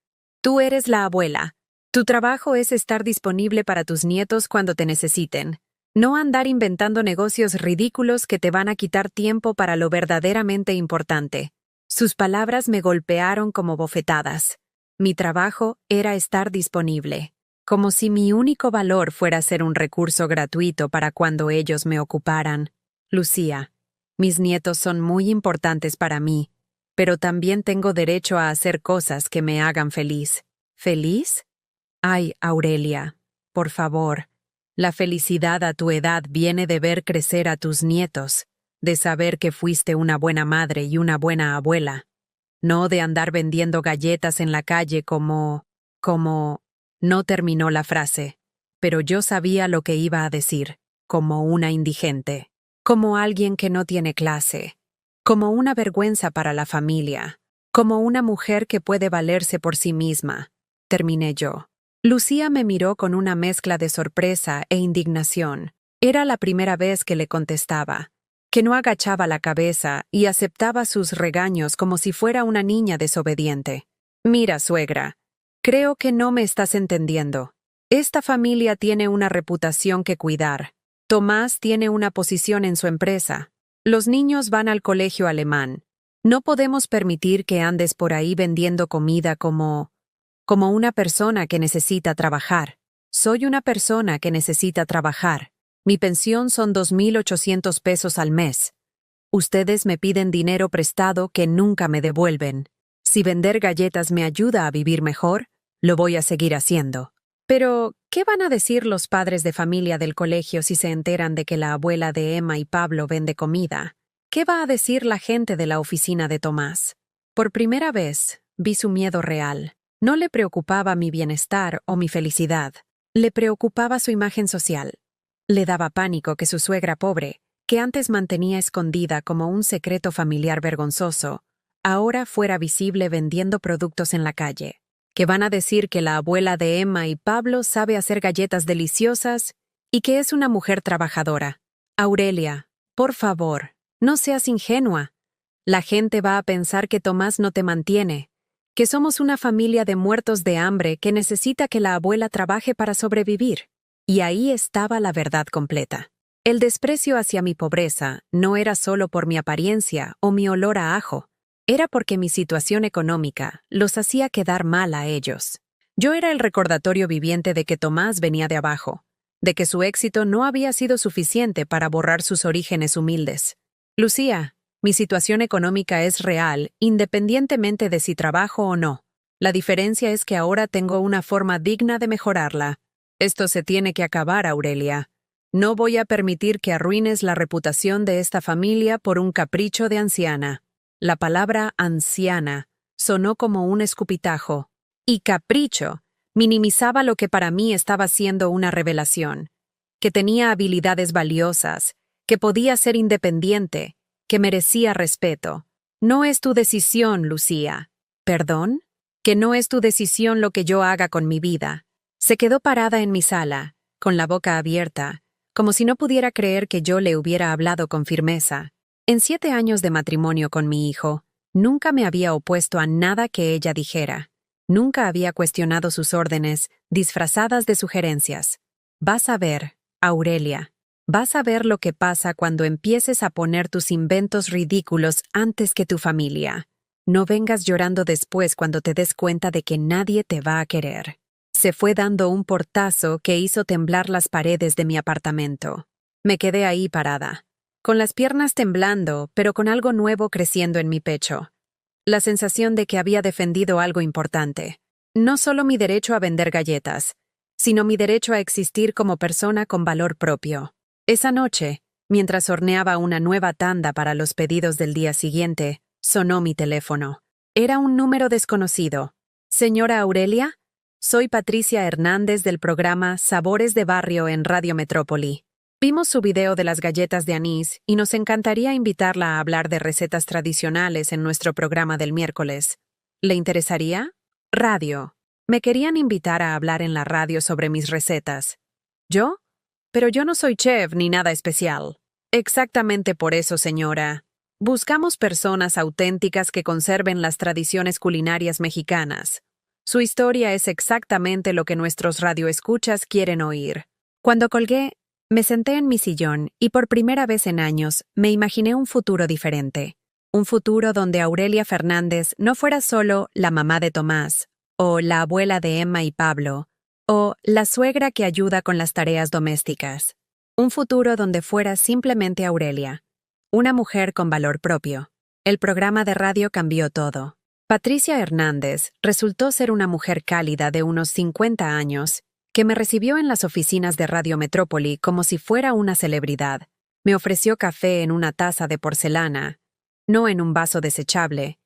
Tú eres la abuela. Tu trabajo es estar disponible para tus nietos cuando te necesiten. No andar inventando negocios ridículos que te van a quitar tiempo para lo verdaderamente importante. Sus palabras me golpearon como bofetadas. Mi trabajo era estar disponible. Como si mi único valor fuera ser un recurso gratuito para cuando ellos me ocuparan. Lucía, mis nietos son muy importantes para mí, pero también tengo derecho a hacer cosas que me hagan feliz. ¿Feliz? Ay, Aurelia, por favor. La felicidad a tu edad viene de ver crecer a tus nietos, de saber que fuiste una buena madre y una buena abuela. No de andar vendiendo galletas en la calle como... No terminó la frase, pero yo sabía lo que iba a decir, como una indigente, como alguien que no tiene clase, como una vergüenza para la familia, como una mujer que puede valerse por sí misma. Terminé yo. Lucía me miró con una mezcla de sorpresa e indignación. Era la primera vez que le contestaba, que no agachaba la cabeza y aceptaba sus regaños como si fuera una niña desobediente. Mira, suegra, creo que no me estás entendiendo. Esta familia tiene una reputación que cuidar. Tomás tiene una posición en su empresa. Los niños van al colegio alemán. No podemos permitir que andes por ahí vendiendo comida como una persona que necesita trabajar. Soy una persona que necesita trabajar. Mi pensión son 2.800 pesos al mes. Ustedes me piden dinero prestado que nunca me devuelven. Si vender galletas me ayuda a vivir mejor, lo voy a seguir haciendo. Pero, ¿qué van a decir los padres de familia del colegio si se enteran de que la abuela de Emma y Pablo vende comida? ¿Qué va a decir la gente de la oficina de Tomás? Por primera vez, vi su miedo real. No le preocupaba mi bienestar o mi felicidad. Le preocupaba su imagen social. Le daba pánico que su suegra pobre, que antes mantenía escondida como un secreto familiar vergonzoso, ahora fuera visible vendiendo productos en la calle. Que van a decir que la abuela de Emma y Pablo sabe hacer galletas deliciosas y que es una mujer trabajadora. Aurelia, por favor, no seas ingenua. La gente va a pensar que Tomás no te mantiene, que somos una familia de muertos de hambre que necesita que la abuela trabaje para sobrevivir. Y ahí estaba la verdad completa. El desprecio hacia mi pobreza no era solo por mi apariencia o mi olor a ajo. Era porque mi situación económica los hacía quedar mal a ellos. Yo era el recordatorio viviente de que Tomás venía de abajo, de que su éxito no había sido suficiente para borrar sus orígenes humildes. Lucía, mi situación económica es real, independientemente de si trabajo o no. La diferencia es que ahora tengo una forma digna de mejorarla. Esto se tiene que acabar, Aurelia. No voy a permitir que arruines la reputación de esta familia por un capricho de anciana. La palabra anciana sonó como un escupitajo. Y capricho minimizaba lo que para mí estaba siendo una revelación. Que tenía habilidades valiosas, que podía ser independiente, que merecía respeto. No es tu decisión, Lucía. ¿Perdón? Que no es tu decisión lo que yo haga con mi vida. Se quedó parada en mi sala, con la boca abierta, como si no pudiera creer que yo le hubiera hablado con firmeza. En 7 años de matrimonio con mi hijo, nunca me había opuesto a nada que ella dijera. Nunca había cuestionado sus órdenes, disfrazadas de sugerencias. Vas a ver, Aurelia, vas a ver lo que pasa cuando empieces a poner tus inventos ridículos antes que tu familia. No vengas llorando después cuando te des cuenta de que nadie te va a querer. Se fue dando un portazo que hizo temblar las paredes de mi apartamento. Me quedé ahí parada, con las piernas temblando, pero con algo nuevo creciendo en mi pecho. La sensación de que había defendido algo importante. No solo mi derecho a vender galletas, sino mi derecho a existir como persona con valor propio. Esa noche, mientras horneaba una nueva tanda para los pedidos del día siguiente, sonó mi teléfono. Era un número desconocido. «Señora Aurelia, soy Patricia Hernández del programa Sabores de Barrio en Radio Metrópoli. Vimos su video de las galletas de anís y nos encantaría invitarla a hablar de recetas tradicionales en nuestro programa del miércoles. ¿Le interesaría?» Radio. Me querían invitar a hablar en la radio sobre mis recetas. ¿Yo? Pero yo no soy chef ni nada especial. Exactamente por eso, señora. Buscamos personas auténticas que conserven las tradiciones culinarias mexicanas. Su historia es exactamente lo que nuestros radioescuchas quieren oír. Cuando colgué, me senté en mi sillón y por primera vez en años me imaginé un futuro diferente. Un futuro donde Aurelia Fernández no fuera solo la mamá de Tomás, o la abuela de Emma y Pablo, o la suegra que ayuda con las tareas domésticas. Un futuro donde fuera simplemente Aurelia, una mujer con valor propio. El programa de radio cambió todo. Patricia Hernández resultó ser una mujer cálida de unos 50 años, que me recibió en las oficinas de Radio Metrópoli como si fuera una celebridad. Me ofreció café en una taza de porcelana, no en un vaso desechable,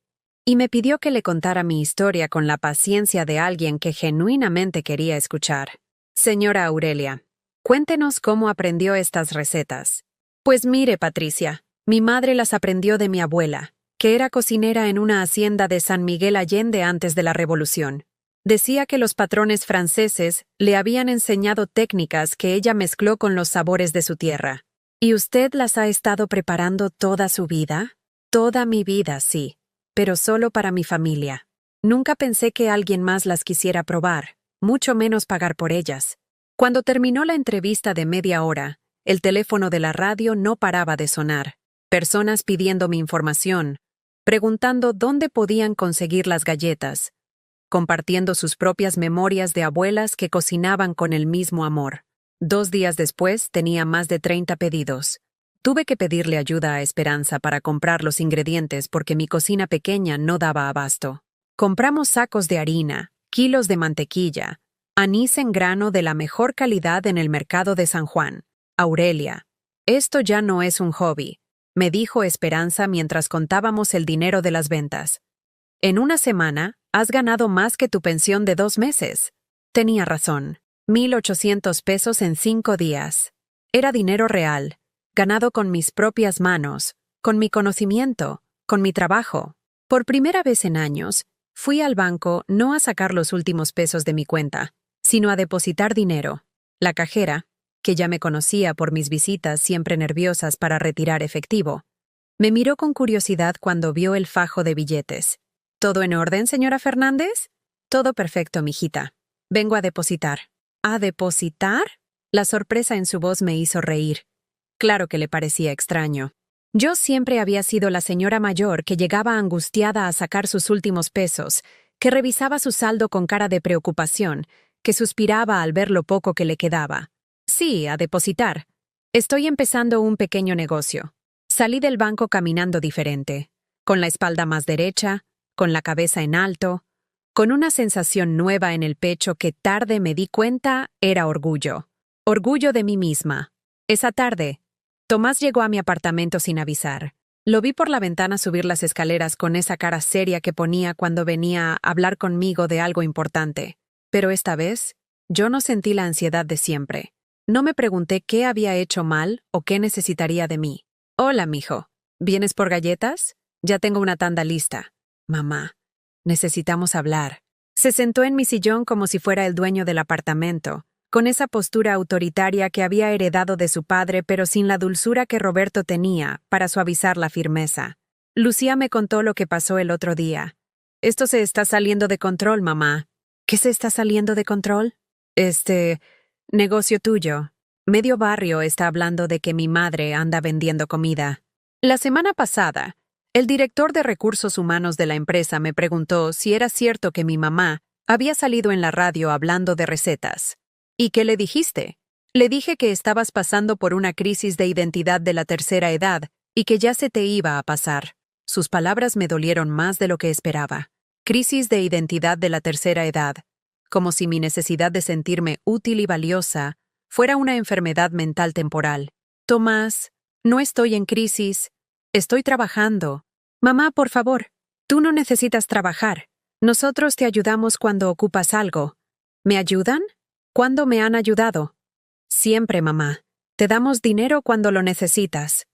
y me pidió que le contara mi historia con la paciencia de alguien que genuinamente quería escuchar. «Señora Aurelia, cuéntenos cómo aprendió estas recetas». «Pues mire, Patricia, mi madre las aprendió de mi abuela, que era cocinera en una hacienda de San Miguel Allende antes de la Revolución. Decía que los patrones franceses le habían enseñado técnicas que ella mezcló con los sabores de su tierra. ¿Y usted las ha estado preparando toda su vida?» «Toda mi vida, sí, pero solo para mi familia. Nunca pensé que alguien más las quisiera probar, mucho menos pagar por ellas». Cuando terminó la entrevista de media hora, el teléfono de la radio no paraba de sonar. Personas pidiendo mi información, preguntando dónde podían conseguir las galletas, compartiendo sus propias memorias de abuelas que cocinaban con el mismo amor. 2 días después tenía más de 30 pedidos. Tuve que pedirle ayuda a Esperanza para comprar los ingredientes porque mi cocina pequeña no daba abasto. Compramos sacos de harina, kilos de mantequilla, anís en grano de la mejor calidad en el mercado de San Juan. «Aurelia, esto ya no es un hobby», me dijo Esperanza mientras contábamos el dinero de las ventas. «En una semana, has ganado más que tu pensión de 2 meses». Tenía razón. 1,800 pesos en 5 días. Era dinero real, ganado con mis propias manos, con mi conocimiento, con mi trabajo. Por primera vez en años, fui al banco no a sacar los últimos pesos de mi cuenta, sino a depositar dinero. La cajera, que ya me conocía por mis visitas siempre nerviosas para retirar efectivo, me miró con curiosidad cuando vio el fajo de billetes. «¿Todo en orden, señora Fernández?» «Todo perfecto, mijita. Vengo a depositar». «¿A depositar?» La sorpresa en su voz me hizo reír. Claro que le parecía extraño. Yo siempre había sido la señora mayor que llegaba angustiada a sacar sus últimos pesos, que revisaba su saldo con cara de preocupación, que suspiraba al ver lo poco que le quedaba. «Sí, a depositar. Estoy empezando un pequeño negocio». Salí del banco caminando diferente, con la espalda más derecha, con la cabeza en alto, con una sensación nueva en el pecho que tarde me di cuenta era orgullo. Orgullo de mí misma. Esa tarde, Tomás llegó a mi apartamento sin avisar. Lo vi por la ventana subir las escaleras con esa cara seria que ponía cuando venía a hablar conmigo de algo importante. Pero esta vez, yo no sentí la ansiedad de siempre. No me pregunté qué había hecho mal o qué necesitaría de mí. «Hola, mijo. ¿Vienes por galletas? Ya tengo una tanda lista». «Mamá, necesitamos hablar». Se sentó en mi sillón como si fuera el dueño del apartamento, con esa postura autoritaria que había heredado de su padre, pero sin la dulzura que Roberto tenía para suavizar la firmeza. Lucía me contó lo que pasó el otro día. «Esto se está saliendo de control, mamá». «¿Qué se está saliendo de control?» «Negocio tuyo. Medio barrio está hablando de que mi madre anda vendiendo comida». La semana pasada, el director de recursos humanos de la empresa me preguntó si era cierto que mi mamá, Había salido en la radio hablando de recetas. ¿Y qué le dijiste? Le dije que estabas pasando por una crisis de identidad de la tercera edad y que ya se te iba a pasar. Sus palabras me dolieron más de lo que esperaba. Crisis de identidad de la tercera edad. Como si mi necesidad de sentirme útil y valiosa fuera una enfermedad mental temporal. Tomás, no estoy en crisis. Estoy trabajando. Mamá, por favor, tú no necesitas trabajar. Nosotros te ayudamos cuando ocupas algo. ¿Me ayudan? ¿Cuándo me han ayudado? Siempre, mamá. Te damos dinero cuando lo necesitas.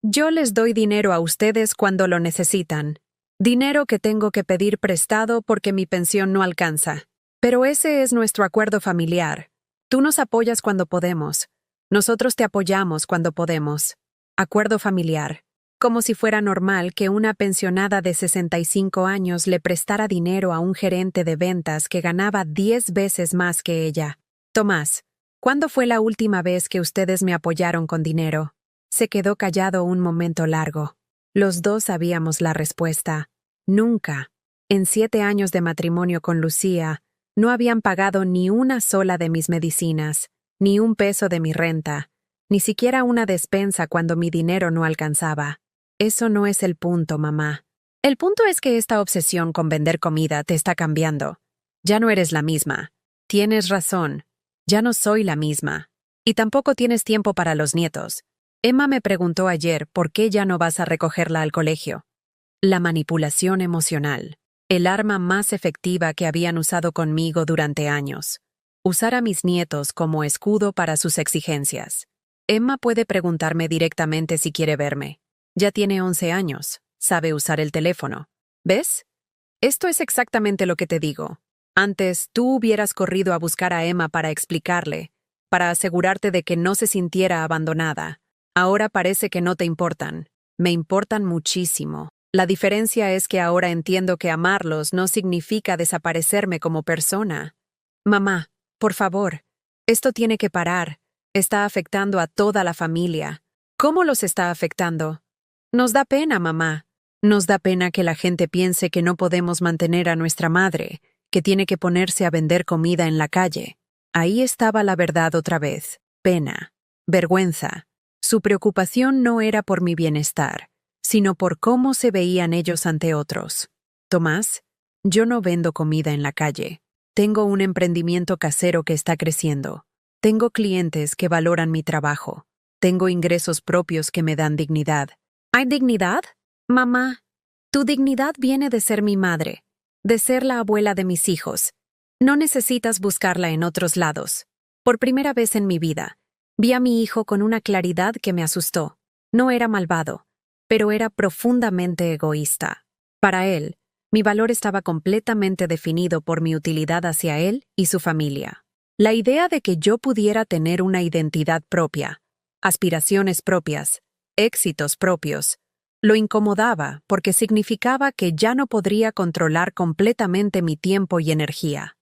Yo les doy dinero a ustedes cuando lo necesitan. Dinero que tengo que pedir prestado porque mi pensión no alcanza. Pero ese es nuestro acuerdo familiar. Tú nos apoyas cuando podemos. Nosotros te apoyamos cuando podemos. Acuerdo familiar. Como si fuera normal que una pensionada de 65 años le prestara dinero a un gerente de ventas que ganaba 10 veces más que ella. Tomás, ¿cuándo fue la última vez que ustedes me apoyaron con dinero? Se quedó callado un momento largo. Los dos sabíamos la respuesta. Nunca. En 7 años de matrimonio con Lucía, no habían pagado ni una sola de mis medicinas, ni un peso de mi renta, ni siquiera una despensa cuando mi dinero no alcanzaba. Eso no es el punto, mamá. El punto es que esta obsesión con vender comida te está cambiando. Ya no eres la misma. Tienes razón. Ya no soy la misma. Y tampoco tienes tiempo para los nietos. Emma me preguntó ayer por qué ya no vas a recogerla al colegio. La manipulación emocional. El arma más efectiva que habían usado conmigo durante años. Usar a mis nietos como escudo para sus exigencias. Emma puede preguntarme directamente si quiere verme. Ya tiene 11 años. Sabe usar el teléfono. ¿Ves? Esto es exactamente lo que te digo. Antes, tú hubieras corrido a buscar a Emma para explicarle, para asegurarte de que no se sintiera abandonada. Ahora parece que no te importan. Me importan muchísimo. La diferencia es que ahora entiendo que amarlos no significa desaparecerme como persona. Mamá, por favor, esto tiene que parar. Está afectando a toda la familia. ¿Cómo los está afectando? Nos da pena, mamá. Nos da pena que la gente piense que no podemos mantener a nuestra madre, que tiene que ponerse a vender comida en la calle. Ahí estaba la verdad otra vez. Pena. Vergüenza. Su preocupación no era por mi bienestar, sino por cómo se veían ellos ante otros. Tomás, yo no vendo comida en la calle. Tengo un emprendimiento casero que está creciendo. Tengo clientes que valoran mi trabajo. Tengo ingresos propios que me dan dignidad. ¿Hay dignidad? Mamá, tu dignidad viene de ser mi madre, de ser la abuela de mis hijos. No necesitas buscarla en otros lados. Por primera vez en mi vida, vi a mi hijo con una claridad que me asustó. No era malvado, pero era profundamente egoísta. Para él, mi valor estaba completamente definido por mi utilidad hacia él y su familia. La idea de que yo pudiera tener una identidad propia, aspiraciones propias, éxitos propios, lo incomodaba porque significaba que ya no podría controlar completamente mi tiempo y energía.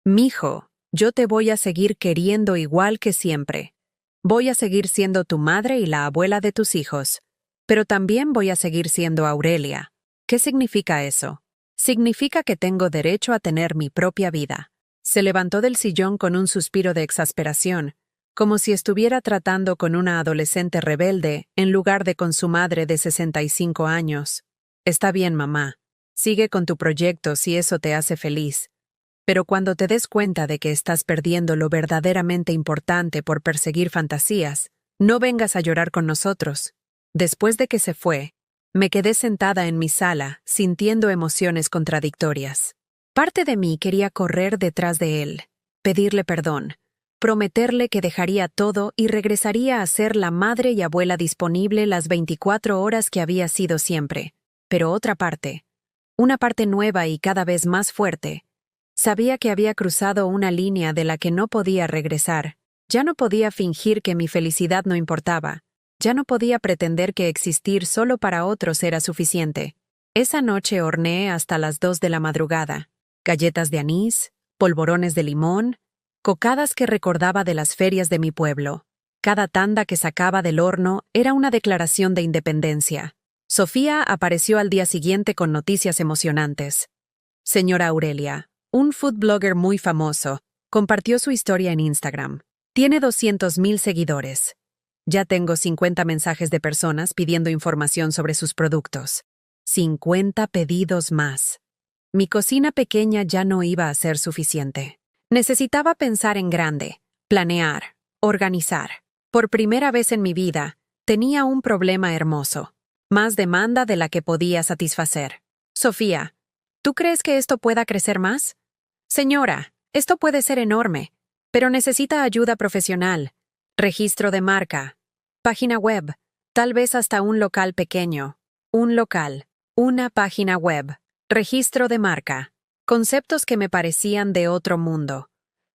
Mijo, yo te voy a seguir queriendo igual que siempre. Voy a seguir siendo tu madre y la abuela de tus hijos, pero también voy a seguir siendo Aurelia. ¿Qué significa eso? Significa que tengo derecho a tener mi propia vida. Se levantó del sillón con un suspiro de exasperación, como si estuviera tratando con una adolescente rebelde en lugar de con su madre de 65 años. Está bien, mamá. Sigue con tu proyecto si eso te hace feliz. Pero cuando te des cuenta de que estás perdiendo lo verdaderamente importante por perseguir fantasías, no vengas a llorar con nosotros. Después de que se fue, me quedé sentada en mi sala, sintiendo emociones contradictorias. Parte de mí quería correr detrás de él, pedirle perdón, prometerle que dejaría todo y regresaría a ser la madre y abuela disponible las 24 horas que había sido siempre. Pero otra parte, una parte nueva y cada vez más fuerte, sabía que había cruzado una línea de la que no podía regresar. Ya no podía fingir que mi felicidad no importaba. Ya no podía pretender que existir solo para otros era suficiente. Esa noche horneé hasta las 2 de la madrugada. Galletas de anís, polvorones de limón, cocadas que recordaba de las ferias de mi pueblo. Cada tanda que sacaba del horno era una declaración de independencia. Sofía apareció al día siguiente con noticias emocionantes. Señora Aurelia, Un food blogger muy famoso, compartió su historia en Instagram. Tiene 200,000 seguidores. Ya tengo 50 mensajes de personas pidiendo información sobre sus productos. 50 pedidos más. Mi cocina pequeña ya no iba a ser suficiente. Necesitaba pensar en grande, planear, organizar. Por primera vez en mi vida, tenía un problema hermoso. Más demanda de la que podía satisfacer. Sofía, ¿tú crees que esto pueda crecer más? Señora, esto puede ser enorme, pero necesita ayuda profesional, registro de marca, página web, tal vez hasta un local pequeño. Un local, una página web, registro de marca. Conceptos que me parecían de otro mundo,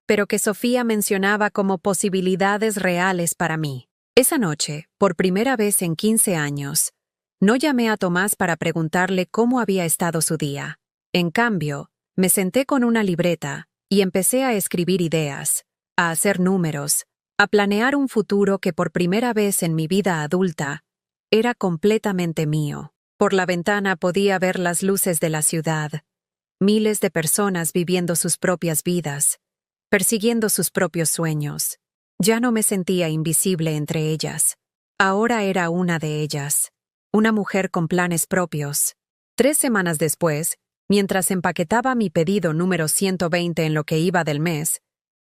pero que Sofía mencionaba como posibilidades reales para mí. Esa noche, por primera vez en 15 años, no llamé a Tomás para preguntarle cómo había estado su día. En cambio, me senté con una libreta y empecé a escribir ideas, a hacer números, a planear un futuro que por primera vez en mi vida adulta era completamente mío. Por la ventana podía ver las luces de la ciudad, miles de personas viviendo sus propias vidas, persiguiendo sus propios sueños. Ya no me sentía invisible entre ellas. Ahora era una de ellas, una mujer con planes propios. 3 semanas después, mientras empaquetaba mi pedido número 120 en lo que iba del mes,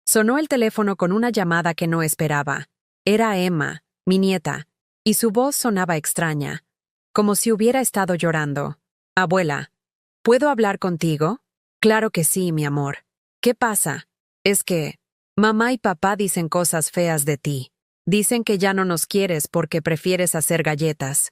sonó el teléfono con una llamada que no esperaba. Era Emma, mi nieta, y su voz sonaba extraña, como si hubiera estado llorando. Abuela, ¿puedo hablar contigo? Claro que sí, mi amor. ¿Qué pasa? Es que mamá y papá dicen cosas feas de ti. Dicen que ya no nos quieres porque prefieres hacer galletas.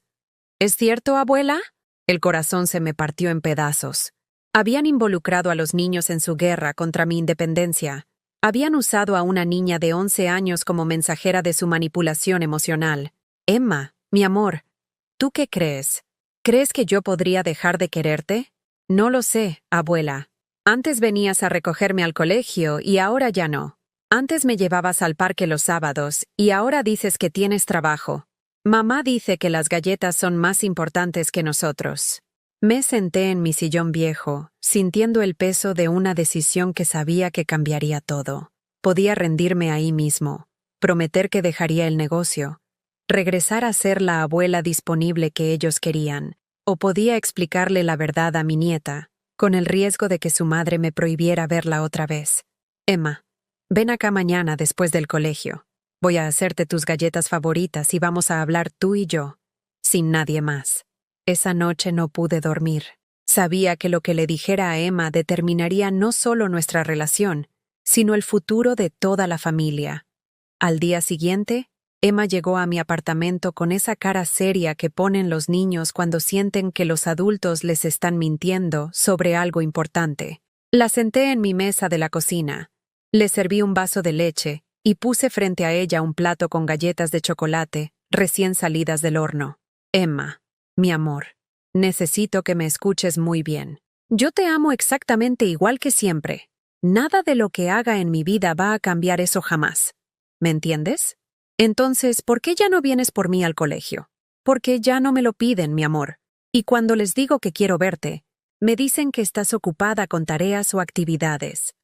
¿Es cierto, abuela? El corazón se me partió en pedazos. Habían involucrado a los niños en su guerra contra mi independencia. Habían usado a una niña de 11 años como mensajera de su manipulación emocional. Emma, mi amor, ¿tú qué crees? ¿Crees que yo podría dejar de quererte? No lo sé, abuela. Antes venías a recogerme al colegio y ahora ya no. Antes me llevabas al parque los sábados y ahora dices que tienes trabajo. Mamá dice que las galletas son más importantes que nosotros. Me senté en mi sillón viejo, sintiendo el peso de una decisión que sabía que cambiaría todo. Podía rendirme ahí mismo, prometer que dejaría el negocio, regresar a ser la abuela disponible que ellos querían, o podía explicarle la verdad a mi nieta, con el riesgo de que su madre me prohibiera verla otra vez. Emma, ven acá mañana después del colegio. Voy a hacerte tus galletas favoritas y vamos a hablar tú y yo, sin nadie más. Esa noche no pude dormir. Sabía que lo que le dijera a Emma determinaría no solo nuestra relación, sino el futuro de toda la familia. Al día siguiente, Emma llegó a mi apartamento con esa cara seria que ponen los niños cuando sienten que los adultos les están mintiendo sobre algo importante. La senté en mi mesa de la cocina. Le serví un vaso de leche y puse frente a ella un plato con galletas de chocolate recién salidas del horno. Emma, mi amor, necesito que me escuches muy bien. Yo te amo exactamente igual que siempre. Nada de lo que haga en mi vida va a cambiar eso jamás. ¿Me entiendes? Entonces, ¿por qué ya no vienes por mí al colegio? Porque ya no me lo piden, mi amor. Y cuando les digo que quiero verte, me dicen que estás ocupada con tareas o actividades.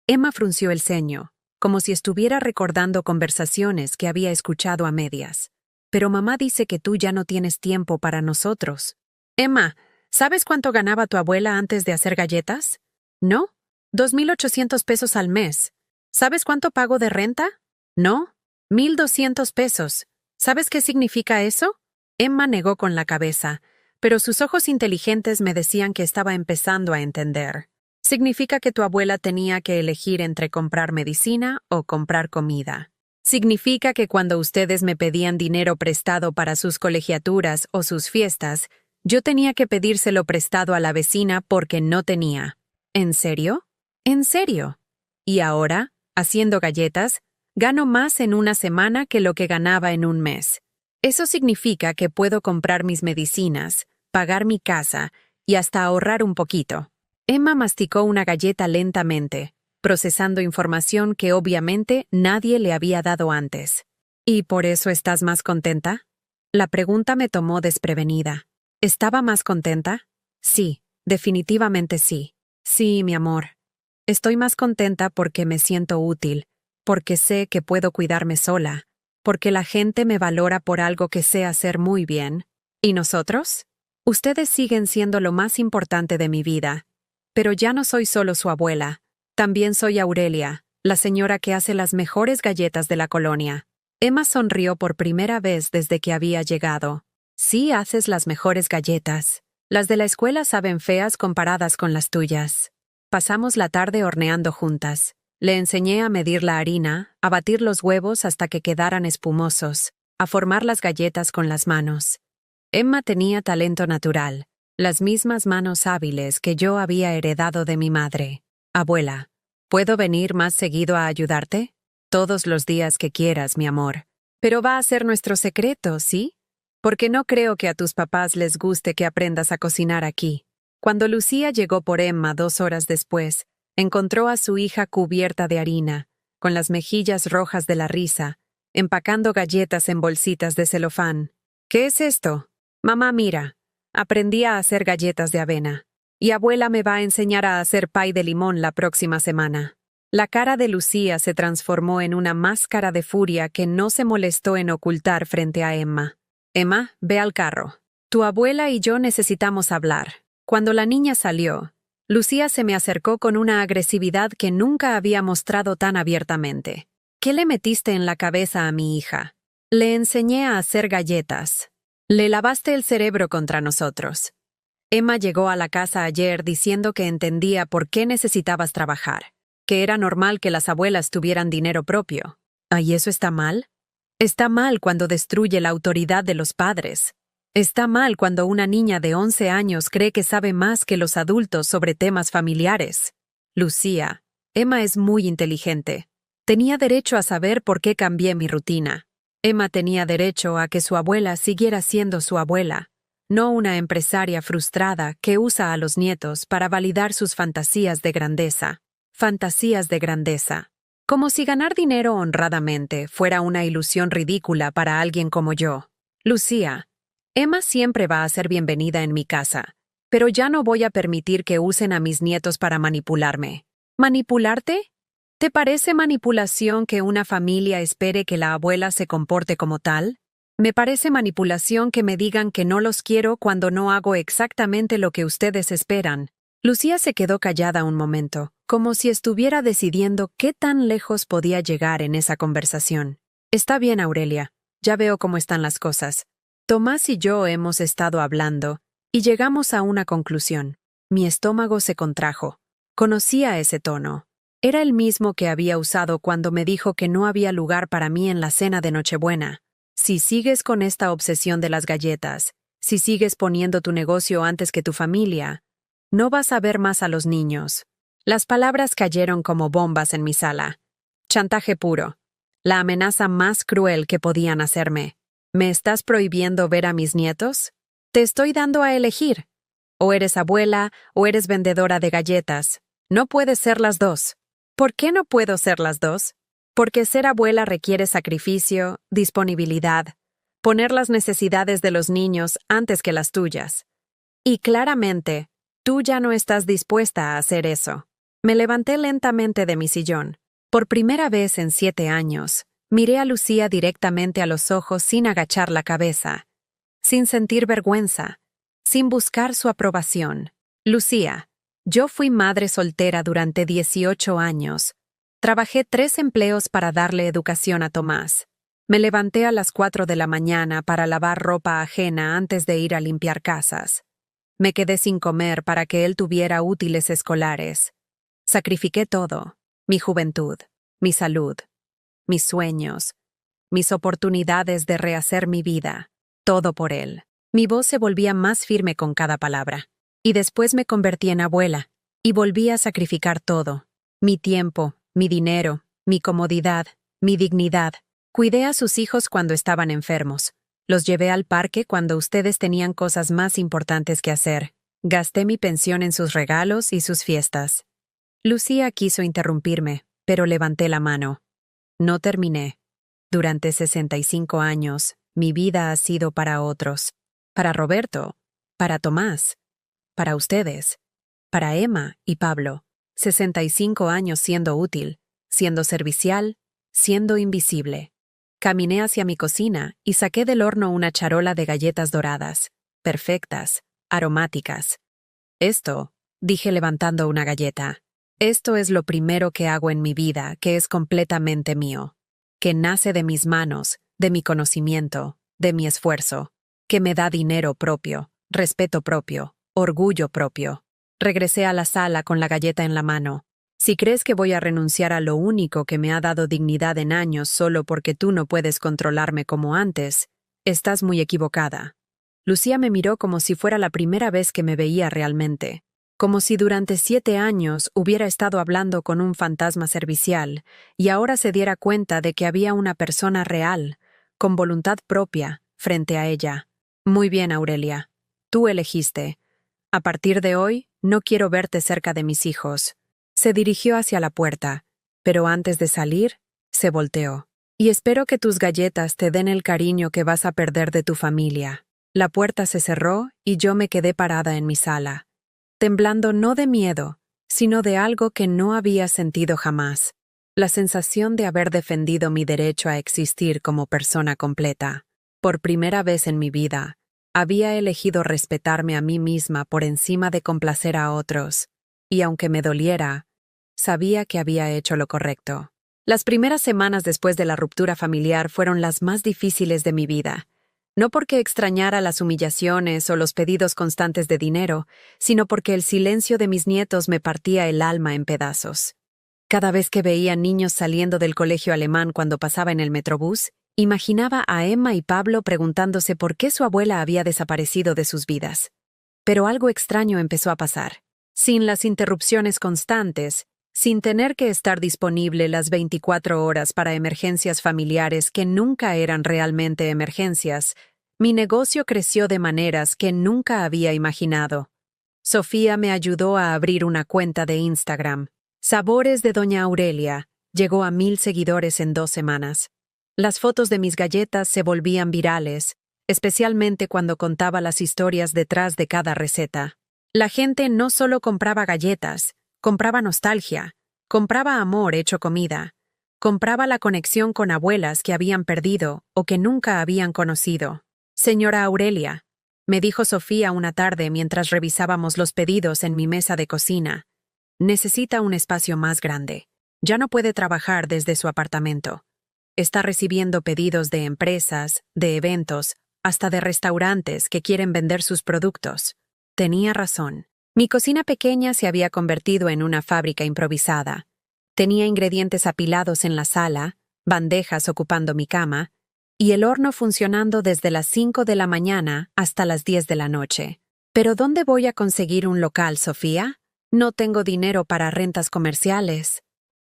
Emma frunció el ceño, como si estuviera recordando conversaciones que había escuchado a medias. Pero mamá dice que tú ya no tienes tiempo para nosotros. Emma, ¿sabes cuánto ganaba tu abuela antes de hacer galletas? ¿No? 2,800 pesos al mes. ¿Sabes cuánto pago de renta? ¿No? 1,200 pesos. ¿Sabes qué significa eso? Emma negó con la cabeza, pero sus ojos inteligentes me decían que estaba empezando a entender. Significa que tu abuela tenía que elegir entre comprar medicina o comprar comida. Significa que cuando ustedes me pedían dinero prestado para sus colegiaturas o sus fiestas, yo tenía que pedírselo prestado a la vecina porque no tenía. ¿En serio? ¿En serio? Y ahora, haciendo galletas, gano más en una semana que lo que ganaba en un mes. Eso significa que puedo comprar mis medicinas, pagar mi casa y hasta ahorrar un poquito. Emma masticó una galleta lentamente, procesando información que obviamente nadie le había dado antes. ¿Y por eso estás más contenta? La pregunta me tomó desprevenida. ¿Estaba más contenta? Sí, definitivamente sí. Sí, mi amor. Estoy más contenta porque me siento útil, porque sé que puedo cuidarme sola, porque la gente me valora por algo que sé hacer muy bien. ¿Y nosotros? Ustedes siguen siendo lo más importante de mi vida. Pero ya no soy solo su abuela. También soy Aurelia, la señora que hace las mejores galletas de la colonia. Emma sonrió por primera vez desde que había llegado. Sí, haces las mejores galletas. Las de la escuela saben feas comparadas con las tuyas. Pasamos la tarde horneando juntas. Le enseñé a medir la harina, a batir los huevos hasta que quedaran espumosos, a formar las galletas con las manos. Emma tenía talento natural, las mismas manos hábiles que yo había heredado de mi madre. Abuela, ¿puedo venir más seguido a ayudarte? Todos los días que quieras, mi amor. Pero va a ser nuestro secreto, ¿sí? Porque no creo que a tus papás les guste que aprendas a cocinar aquí. Cuando Lucía llegó por Emma 2 horas después, encontró a su hija cubierta de harina, con las mejillas rojas de la risa, empacando galletas en bolsitas de celofán. ¿Qué es esto? Mamá, mira. Aprendí a hacer galletas de avena. Y abuela me va a enseñar a hacer pay de limón la próxima semana. La cara de Lucía se transformó en una máscara de furia que no se molestó en ocultar frente a Emma. Emma, ve al carro. Tu abuela y yo necesitamos hablar. Cuando la niña salió, Lucía se me acercó con una agresividad que nunca había mostrado tan abiertamente. ¿Qué le metiste en la cabeza a mi hija? Le enseñé a hacer galletas. Le lavaste el cerebro contra nosotros. Emma llegó a la casa ayer diciendo que entendía por qué necesitabas trabajar, que era normal que las abuelas tuvieran dinero propio. ¿Y eso está mal? Está mal cuando destruye la autoridad de los padres. Está mal cuando una niña de 11 años cree que sabe más que los adultos sobre temas familiares. Lucía, Emma es muy inteligente. Tenía derecho a saber por qué cambié mi rutina. Emma tenía derecho a que su abuela siguiera siendo su abuela, no una empresaria frustrada que usa a los nietos para validar sus fantasías de grandeza. Fantasías de grandeza. Como si ganar dinero honradamente fuera una ilusión ridícula para alguien como yo. Lucía, Emma siempre va a ser bienvenida en mi casa, pero ya no voy a permitir que usen a mis nietos para manipularme. ¿Manipularte? ¿Te parece manipulación que una familia espere que la abuela se comporte como tal? Me parece manipulación que me digan que no los quiero cuando no hago exactamente lo que ustedes esperan. Lucía se quedó callada un momento, como si estuviera decidiendo qué tan lejos podía llegar en esa conversación. Está bien, Aurelia, ya veo cómo están las cosas. Tomás y yo hemos estado hablando, y llegamos a una conclusión. Mi estómago se contrajo. Conocía ese tono. Era el mismo que había usado cuando me dijo que no había lugar para mí en la cena de Nochebuena. Si sigues con esta obsesión de las galletas, si sigues poniendo tu negocio antes que tu familia, no vas a ver más a los niños. Las palabras cayeron como bombas en mi sala. Chantaje puro. La amenaza más cruel que podían hacerme. ¿Me estás prohibiendo ver a mis nietos? Te estoy dando a elegir. O eres abuela o eres vendedora de galletas. No puedes ser las dos. ¿Por qué no puedo ser las dos? Porque ser abuela requiere sacrificio, disponibilidad, poner las necesidades de los niños antes que las tuyas. Y claramente, tú ya no estás dispuesta a hacer eso. Me levanté lentamente de mi sillón. Por primera vez en 7 años, miré a Lucía directamente a los ojos sin agachar la cabeza, sin sentir vergüenza, sin buscar su aprobación. Lucía, yo fui madre soltera durante 18 años. Trabajé 3 empleos para darle educación a Tomás. Me levanté a las 4 de la mañana para lavar ropa ajena antes de ir a limpiar casas. Me quedé sin comer para que él tuviera útiles escolares. Sacrifiqué todo, mi juventud, mi salud, mis sueños, mis oportunidades de rehacer mi vida, todo por él. Mi voz se volvía más firme con cada palabra. Y después me convertí en abuela, y volví a sacrificar todo. Mi tiempo, mi dinero, mi comodidad, mi dignidad. Cuidé a sus hijos cuando estaban enfermos. Los llevé al parque cuando ustedes tenían cosas más importantes que hacer. Gasté mi pensión en sus regalos y sus fiestas. Lucía quiso interrumpirme, pero levanté la mano. No terminé. Durante 65 años, mi vida ha sido para otros. Para Roberto, para Tomás, para ustedes, para Emma y Pablo. 65 años siendo útil, siendo servicial, siendo invisible. Caminé hacia mi cocina y saqué del horno una charola de galletas doradas, perfectas, aromáticas. Esto, dije levantando una galleta, esto es lo primero que hago en mi vida, que es completamente mío, que nace de mis manos, de mi conocimiento, de mi esfuerzo, que me da dinero propio, respeto propio, orgullo propio. Regresé a la sala con la galleta en la mano. Si crees que voy a renunciar a lo único que me ha dado dignidad en años solo porque tú no puedes controlarme como antes, estás muy equivocada. Lucía me miró como si fuera la primera vez que me veía realmente, como si durante 7 años hubiera estado hablando con un fantasma servicial y ahora se diera cuenta de que había una persona real, con voluntad propia, frente a ella. Muy bien, Aurelia. Tú elegiste. A partir de hoy, no quiero verte cerca de mis hijos. Se dirigió hacia la puerta, pero antes de salir, se volteó. Y espero que tus galletas te den el cariño que vas a perder de tu familia. La puerta se cerró y yo me quedé parada en mi sala, temblando no de miedo, sino de algo que no había sentido jamás, la sensación de haber defendido mi derecho a existir como persona completa. Por primera vez en mi vida, había elegido respetarme a mí misma por encima de complacer a otros, y aunque me doliera, sabía que había hecho lo correcto. Las primeras semanas después de la ruptura familiar fueron las más difíciles de mi vida, no porque extrañara las humillaciones o los pedidos constantes de dinero, sino porque el silencio de mis nietos me partía el alma en pedazos. Cada vez que veía niños saliendo del colegio alemán cuando pasaba en el metrobús, imaginaba a Emma y Pablo preguntándose por qué su abuela había desaparecido de sus vidas. Pero algo extraño empezó a pasar. Sin las interrupciones constantes, sin tener que estar disponible las 24 horas para emergencias familiares que nunca eran realmente emergencias, mi negocio creció de maneras que nunca había imaginado. Sofía me ayudó a abrir una cuenta de Instagram. Sabores de Doña Aurelia llegó a 1000 seguidores en 2 semanas. Las fotos de mis galletas se volvían virales, especialmente cuando contaba las historias detrás de cada receta. La gente no solo compraba galletas, compraba nostalgia, compraba amor hecho comida, compraba la conexión con abuelas que habían perdido o que nunca habían conocido. Señora Aurelia, me dijo Sofía una tarde mientras revisábamos los pedidos en mi mesa de cocina, necesita un espacio más grande. Ya no puede trabajar desde su apartamento. Está recibiendo pedidos de empresas, de eventos, hasta de restaurantes que quieren vender sus productos. Tenía razón. Mi cocina pequeña se había convertido en una fábrica improvisada. Tenía ingredientes apilados en la sala, bandejas ocupando mi cama, y el horno funcionando desde las 5 de la mañana hasta las 10 de la noche. ¿Pero dónde voy a conseguir un local, Sofía? No tengo dinero para rentas comerciales.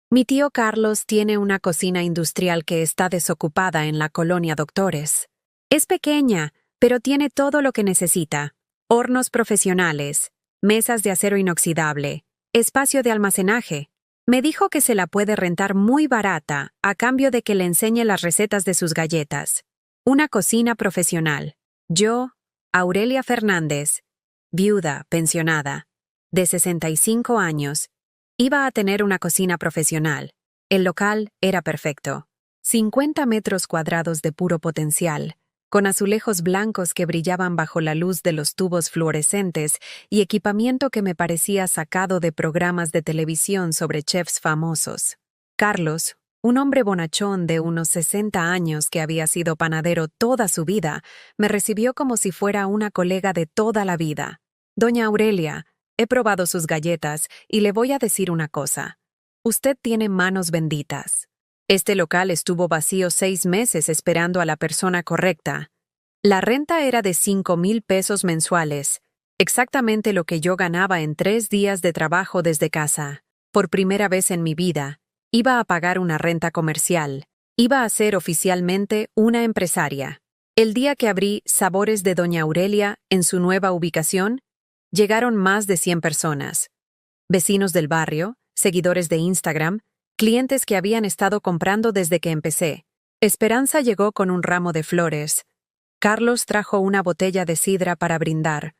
Mi tío Carlos tiene una cocina industrial que está desocupada en la colonia Doctores. Es pequeña, pero tiene todo lo que necesita. Hornos profesionales, mesas de acero inoxidable, espacio de almacenaje. Me dijo que se la puede rentar muy barata a cambio de que le enseñe las recetas de sus galletas. Una cocina profesional. Yo, Aurelia Fernández, viuda, pensionada, de 65 años, iba a tener una cocina profesional. El local era perfecto. 50 metros cuadrados de puro potencial, con azulejos blancos que brillaban bajo la luz de los tubos fluorescentes y equipamiento que me parecía sacado de programas de televisión sobre chefs famosos. Carlos, un hombre bonachón de unos 60 años que había sido panadero toda su vida, me recibió como si fuera una colega de toda la vida. Doña Aurelia, he probado sus galletas y le voy a decir una cosa. Usted tiene manos benditas. Este local estuvo vacío 6 meses esperando a la persona correcta. La renta era de 5,000 pesos mensuales, exactamente lo que yo ganaba en 3 días de trabajo desde casa. Por primera vez en mi vida, iba a pagar una renta comercial. Iba a ser oficialmente una empresaria. El día que abrí Sabores de Doña Aurelia en su nueva ubicación, llegaron más de 100 personas. Vecinos del barrio, seguidores de Instagram, clientes que habían estado comprando desde que empecé. Esperanza llegó con un ramo de flores. Carlos trajo una botella de sidra para brindar.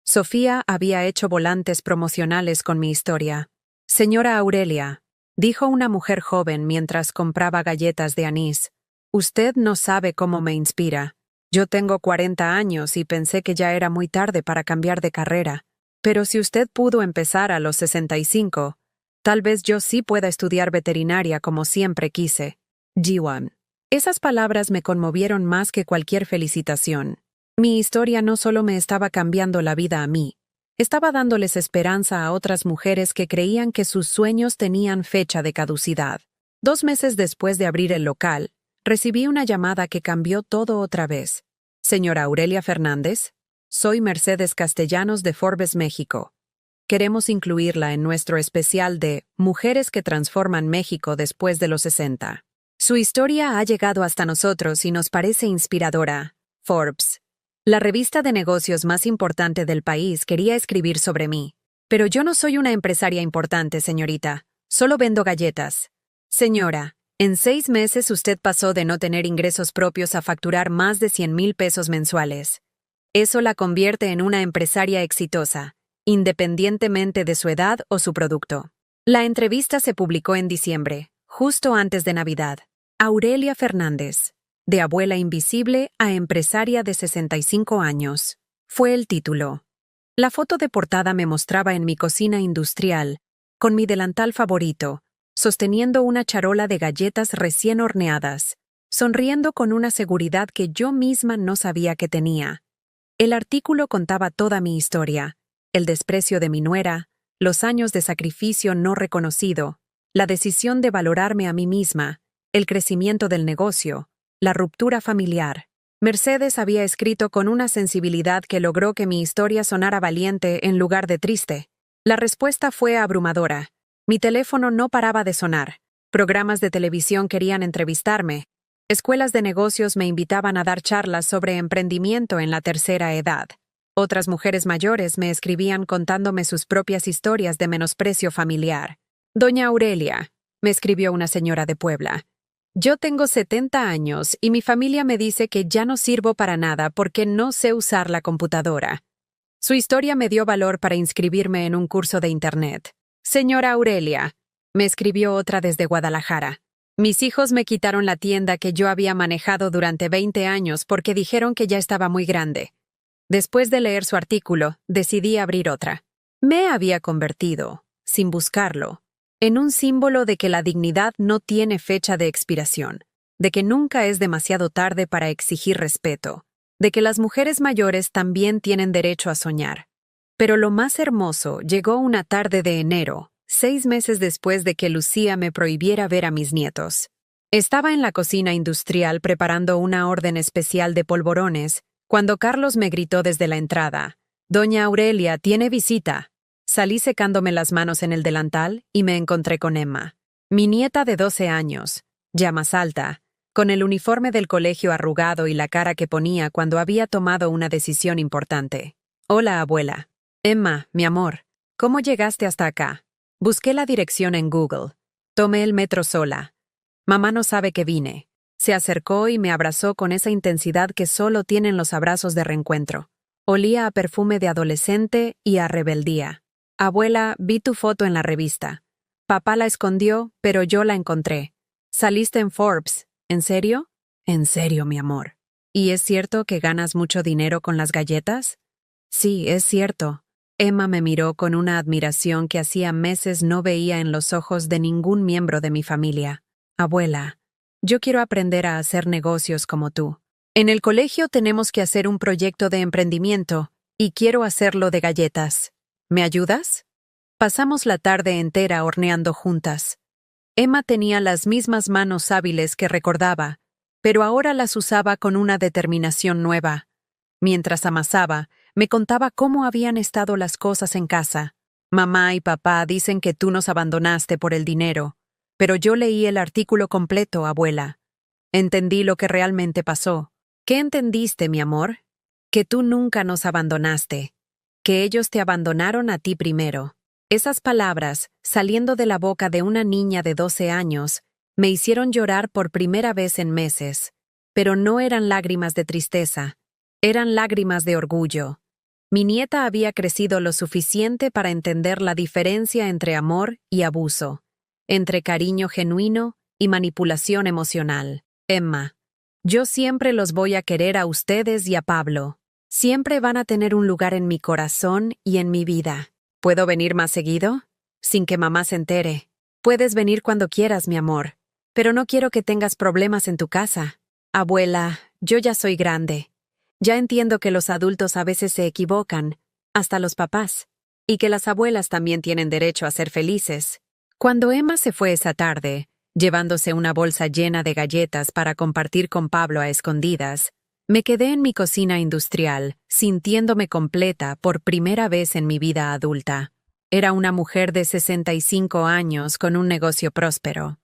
Sofía había hecho volantes promocionales con mi historia. Señora Aurelia, dijo una mujer joven mientras compraba galletas de anís, usted no sabe cómo me inspira. Yo tengo 40 años y pensé que ya era muy tarde para cambiar de carrera. Pero si usted pudo empezar a los 65, tal vez yo sí pueda estudiar veterinaria como siempre quise. Jiwan. Esas palabras me conmovieron más que cualquier felicitación. Mi historia no solo me estaba cambiando la vida a mí, estaba dándoles esperanza a otras mujeres que creían que sus sueños tenían fecha de caducidad. 2 meses después de abrir el local, recibí una llamada que cambió todo otra vez. Señora Aurelia Fernández, soy Mercedes Castellanos de Forbes, México. Queremos incluirla en nuestro especial de Mujeres que transforman México después de los 60. Su historia ha llegado hasta nosotros y nos parece inspiradora. Forbes. La revista de negocios más importante del país quería escribir sobre mí. Pero yo no soy una empresaria importante, señorita. Solo vendo galletas. Señora, en 6 meses usted pasó de no tener ingresos propios a facturar más de 100,000 pesos mensuales. Eso la convierte en una empresaria exitosa, independientemente de su edad o su producto. La entrevista se publicó en diciembre, justo antes de Navidad. Aurelia Fernández, de abuela invisible a empresaria de 65 años, fue el título. La foto de portada me mostraba en mi cocina industrial, con mi delantal favorito, sosteniendo una charola de galletas recién horneadas, sonriendo con una seguridad que yo misma no sabía que tenía. El artículo contaba toda mi historia, el desprecio de mi nuera, los años de sacrificio no reconocido, la decisión de valorarme a mí misma, el crecimiento del negocio, la ruptura familiar. Mercedes había escrito con una sensibilidad que logró que mi historia sonara valiente en lugar de triste. La respuesta fue abrumadora. Mi teléfono no paraba de sonar. Programas de televisión querían entrevistarme. Escuelas de negocios me invitaban a dar charlas sobre emprendimiento en la tercera edad. Otras mujeres mayores me escribían contándome sus propias historias de menosprecio familiar. Doña Aurelia, me escribió una señora de Puebla. Yo tengo 70 años y mi familia me dice que ya no sirvo para nada porque no sé usar la computadora. Su historia me dio valor para inscribirme en un curso de Internet. Señora Aurelia, me escribió otra desde Guadalajara. Mis hijos me quitaron la tienda que yo había manejado durante 20 años porque dijeron que ya estaba muy grande. Después de leer su artículo, decidí abrir otra. Me había convertido, sin buscarlo, en un símbolo de que la dignidad no tiene fecha de expiración, de que nunca es demasiado tarde para exigir respeto, de que las mujeres mayores también tienen derecho a soñar. Pero lo más hermoso llegó una tarde de enero, 6 meses después de que Lucía me prohibiera ver a mis nietos. Estaba en la cocina industrial preparando una orden especial de polvorones, cuando Carlos me gritó desde la entrada, «Doña Aurelia, tiene visita». Salí secándome las manos en el delantal y me encontré con Emma, mi nieta de 12 años, ya más alta, con el uniforme del colegio arrugado y la cara que ponía cuando había tomado una decisión importante. «Hola, abuela». «Emma, mi amor, ¿cómo llegaste hasta acá?» Busqué la dirección en Google. Tomé el metro sola. Mamá no sabe que vine. Se acercó y me abrazó con esa intensidad que solo tienen los abrazos de reencuentro. Olía a perfume de adolescente y a rebeldía. «Abuela, vi tu foto en la revista. Papá la escondió, pero yo la encontré. Saliste en Forbes. ¿En serio?» «En serio, mi amor». «¿Y es cierto que ganas mucho dinero con las galletas?» «Sí, es cierto». Emma me miró con una admiración que hacía meses no veía en los ojos de ningún miembro de mi familia. «Abuela, yo quiero aprender a hacer negocios como tú. En el colegio tenemos que hacer un proyecto de emprendimiento y quiero hacerlo de galletas. ¿Me ayudas?» Pasamos la tarde entera horneando juntas. Emma tenía las mismas manos hábiles que recordaba, pero ahora las usaba con una determinación nueva. Mientras amasaba, me contaba cómo habían estado las cosas en casa. «Mamá y papá dicen que tú nos abandonaste por el dinero, pero yo leí el artículo completo, abuela. Entendí lo que realmente pasó». «¿Qué entendiste, mi amor?» «Que tú nunca nos abandonaste. Que ellos te abandonaron a ti primero». Esas palabras, saliendo de la boca de una niña de 12 años, me hicieron llorar por primera vez en meses. Pero no eran lágrimas de tristeza, eran lágrimas de orgullo. Mi nieta había crecido lo suficiente para entender la diferencia entre amor y abuso, entre cariño genuino y manipulación emocional. Emma, yo siempre los voy a querer a ustedes y a Pablo. Siempre van a tener un lugar en mi corazón y en mi vida. ¿Puedo venir más seguido? Sin que mamá se entere. Puedes venir cuando quieras, mi amor, pero no quiero que tengas problemas en tu casa. Abuela, yo ya soy grande. Ya entiendo que los adultos a veces se equivocan, hasta los papás, y que las abuelas también tienen derecho a ser felices. Cuando Emma se fue esa tarde, llevándose una bolsa llena de galletas para compartir con Pablo a escondidas, me quedé en mi cocina industrial, sintiéndome completa por primera vez en mi vida adulta. Era una mujer de 65 años con un negocio próspero,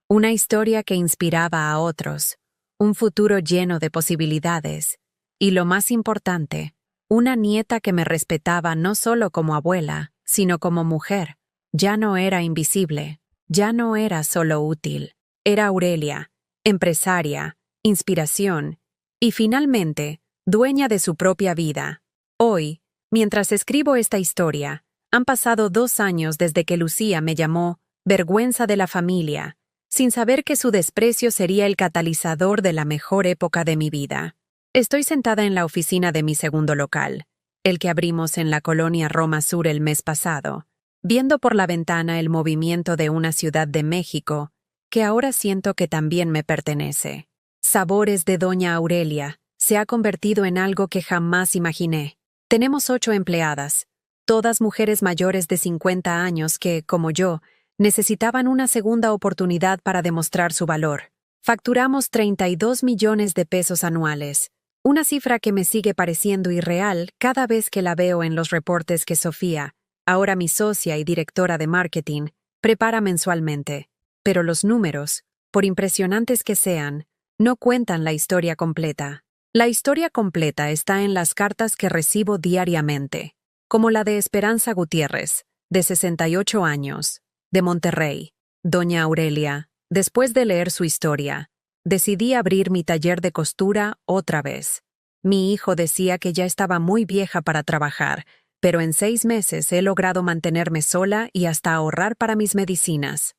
una historia que inspiraba a otros, un futuro lleno de posibilidades, y lo más importante, una nieta que me respetaba no solo como abuela, sino como mujer. Ya no era invisible, ya no era solo útil. Era Aurelia, empresaria, inspiración y finalmente, dueña de su propia vida. Hoy, mientras escribo esta historia, han pasado 2 años desde que Lucía me llamó vergüenza de la familia, sin saber que su desprecio sería el catalizador de la mejor época de mi vida. Estoy sentada en la oficina de mi segundo local, el que abrimos en la colonia Roma Sur el mes pasado, viendo por la ventana el movimiento de una ciudad de México que ahora siento que también me pertenece. Sabores de Doña Aurelia se ha convertido en algo que jamás imaginé. Tenemos 8 empleadas, todas mujeres mayores de 50 años que, como yo, necesitaban una segunda oportunidad para demostrar su valor. Facturamos 32 millones de pesos anuales, una cifra que me sigue pareciendo irreal cada vez que la veo en los reportes que Sofía, ahora mi socia y directora de marketing, prepara mensualmente. Pero los números, por impresionantes que sean, no cuentan la historia completa. La historia completa está en las cartas que recibo diariamente, como la de Esperanza Gutiérrez, de 68 años, de Monterrey. Doña Aurelia, después de leer su historia, decidí abrir mi taller de costura otra vez. Mi hijo decía que ya estaba muy vieja para trabajar, pero en 6 meses he logrado mantenerme sola y hasta ahorrar para mis medicinas.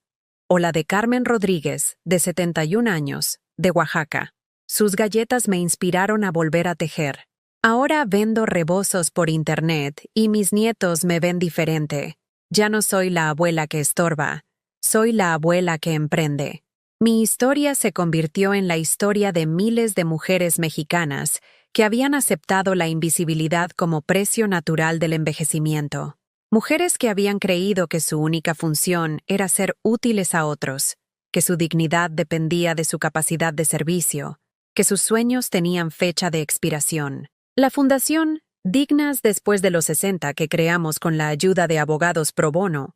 O la de Carmen Rodríguez, de 71 años, de Oaxaca. Sus galletas me inspiraron a volver a tejer. Ahora vendo rebozos por internet y mis nietos me ven diferente. Ya no soy la abuela que estorba, soy la abuela que emprende. Mi historia se convirtió en la historia de miles de mujeres mexicanas que habían aceptado la invisibilidad como precio natural del envejecimiento. Mujeres que habían creído que su única función era ser útiles a otros, que su dignidad dependía de su capacidad de servicio, que sus sueños tenían fecha de expiración. La fundación Dignas después de los 60 que creamos con la ayuda de abogados pro bono,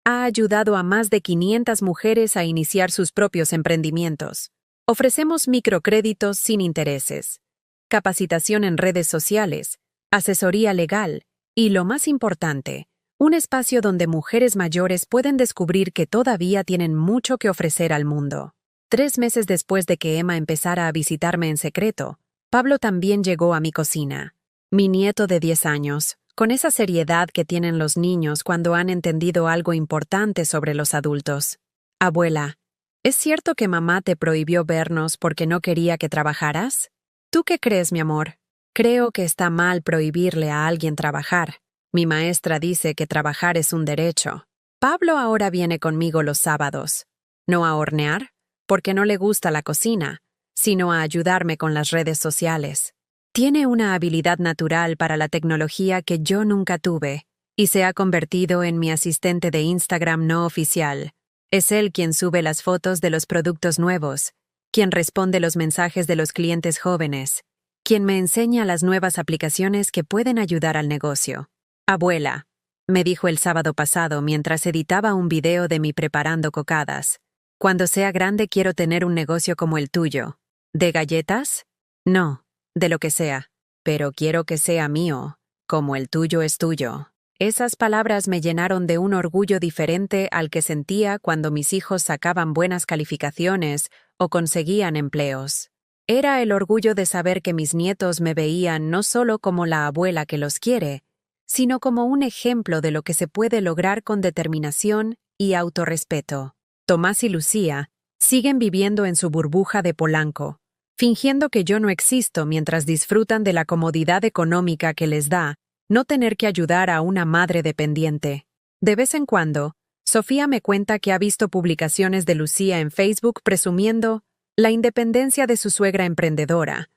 ha ayudado a más de 500 mujeres a iniciar sus propios emprendimientos. Ofrecemos microcréditos sin intereses, capacitación en redes sociales, asesoría legal y, lo más importante, un espacio donde mujeres mayores pueden descubrir que todavía tienen mucho que ofrecer al mundo. 3 meses después de que Emma empezara a visitarme en secreto, Pablo también llegó a mi cocina. Mi nieto de 10 años, con esa seriedad que tienen los niños cuando han entendido algo importante sobre los adultos. Abuela, ¿es cierto que mamá te prohibió vernos porque no quería que trabajaras? ¿Tú qué crees, mi amor? Creo que está mal prohibirle a alguien trabajar. Mi maestra dice que trabajar es un derecho. Pablo ahora viene conmigo los sábados. No a hornear, porque no le gusta la cocina, sino a ayudarme con las redes sociales. Tiene una habilidad natural para la tecnología que yo nunca tuve, y se ha convertido en mi asistente de Instagram no oficial. Es él quien sube las fotos de los productos nuevos, quien responde los mensajes de los clientes jóvenes, quien me enseña las nuevas aplicaciones que pueden ayudar al negocio. Abuela, me dijo el sábado pasado mientras editaba un video de mí preparando cocadas. Cuando sea grande quiero tener un negocio como el tuyo. ¿De galletas? No. De lo que sea, pero quiero que sea mío, como el tuyo es tuyo. Esas palabras me llenaron de un orgullo diferente al que sentía cuando mis hijos sacaban buenas calificaciones o conseguían empleos. Era el orgullo de saber que mis nietos me veían no solo como la abuela que los quiere, sino como un ejemplo de lo que se puede lograr con determinación y autorrespeto. Tomás y Lucía siguen viviendo en su burbuja de Polanco, fingiendo que yo no existo mientras disfrutan de la comodidad económica que les da no tener que ayudar a una madre dependiente. De vez en cuando, Sofía me cuenta que ha visto publicaciones de Lucía en Facebook presumiendo la independencia de su suegra emprendedora,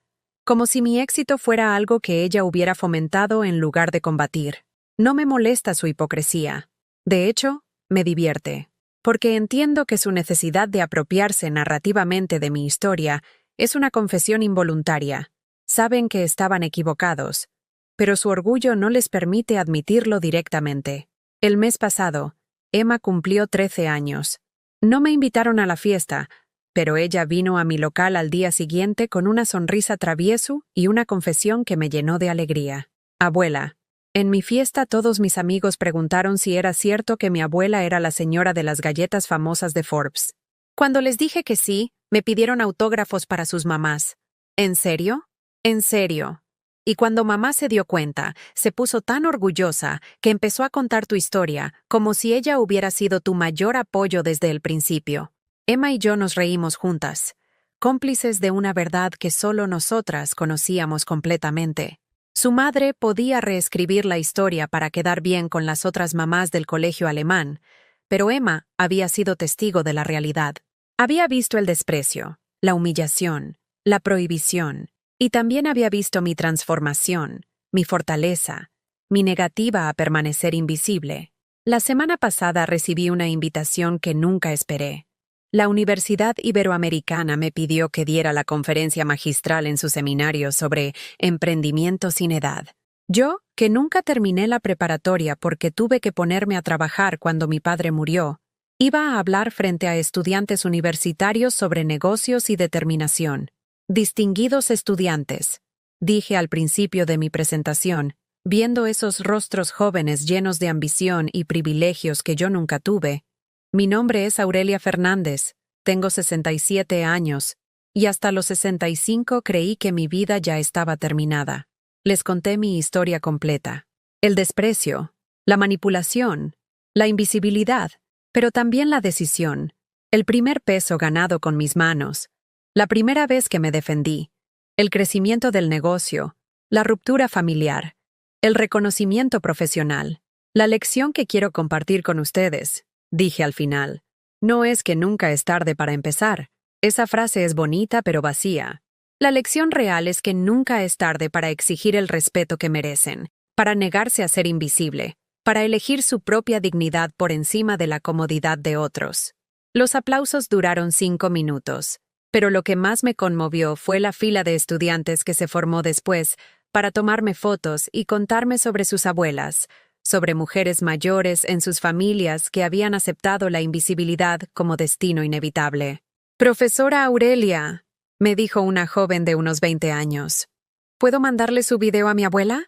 como si mi éxito fuera algo que ella hubiera fomentado en lugar de combatir. No me molesta su hipocresía. De hecho, me divierte, porque entiendo que su necesidad de apropiarse narrativamente de mi historia es una confesión involuntaria. Saben que estaban equivocados, pero su orgullo no les permite admitirlo directamente. El mes pasado, Emma cumplió 13 años. No me invitaron a la fiesta, pero ella vino a mi local al día siguiente con una sonrisa travieso y una confesión que me llenó de alegría. Abuela, en mi fiesta todos mis amigos preguntaron si era cierto que mi abuela era la señora de las galletas famosas de Forbes. Cuando les dije que sí, me pidieron autógrafos para sus mamás. ¿En serio? En serio. Y cuando mamá se dio cuenta, se puso tan orgullosa que empezó a contar tu historia, como si ella hubiera sido tu mayor apoyo desde el principio. Emma y yo nos reímos juntas, cómplices de una verdad que solo nosotras conocíamos completamente. Su madre podía reescribir la historia para quedar bien con las otras mamás del colegio alemán, pero Emma había sido testigo de la realidad. Había visto el desprecio, la humillación, la prohibición, y también había visto mi transformación, mi fortaleza, mi negativa a permanecer invisible. La semana pasada recibí una invitación que nunca esperé. La Universidad Iberoamericana me pidió que diera la conferencia magistral en su seminario sobre emprendimiento sin edad. Yo, que nunca terminé la preparatoria porque tuve que ponerme a trabajar cuando mi padre murió, iba a hablar frente a estudiantes universitarios sobre negocios y determinación. Distinguidos estudiantes, dije al principio de mi presentación, viendo esos rostros jóvenes llenos de ambición y privilegios que yo nunca tuve. Mi nombre es Aurelia Fernández, tengo 67 años, y hasta los 65 creí que mi vida ya estaba terminada. Les conté mi historia completa. El desprecio, la manipulación, la invisibilidad, pero también la decisión, el primer peso ganado con mis manos, la primera vez que me defendí, el crecimiento del negocio, la ruptura familiar, el reconocimiento profesional, la lección que quiero compartir con ustedes, dije al final. No es que nunca es tarde para empezar. Esa frase es bonita pero vacía. La lección real es que nunca es tarde para exigir el respeto que merecen, para negarse a ser invisible, para elegir su propia dignidad por encima de la comodidad de otros. Los aplausos duraron 5 minutos. Pero lo que más me conmovió fue la fila de estudiantes que se formó después para tomarme fotos y contarme sobre sus abuelas, sobre mujeres mayores en sus familias que habían aceptado la invisibilidad como destino inevitable. «Profesora Aurelia», me dijo una joven de unos 20 años, «¿puedo mandarle su video a mi abuela?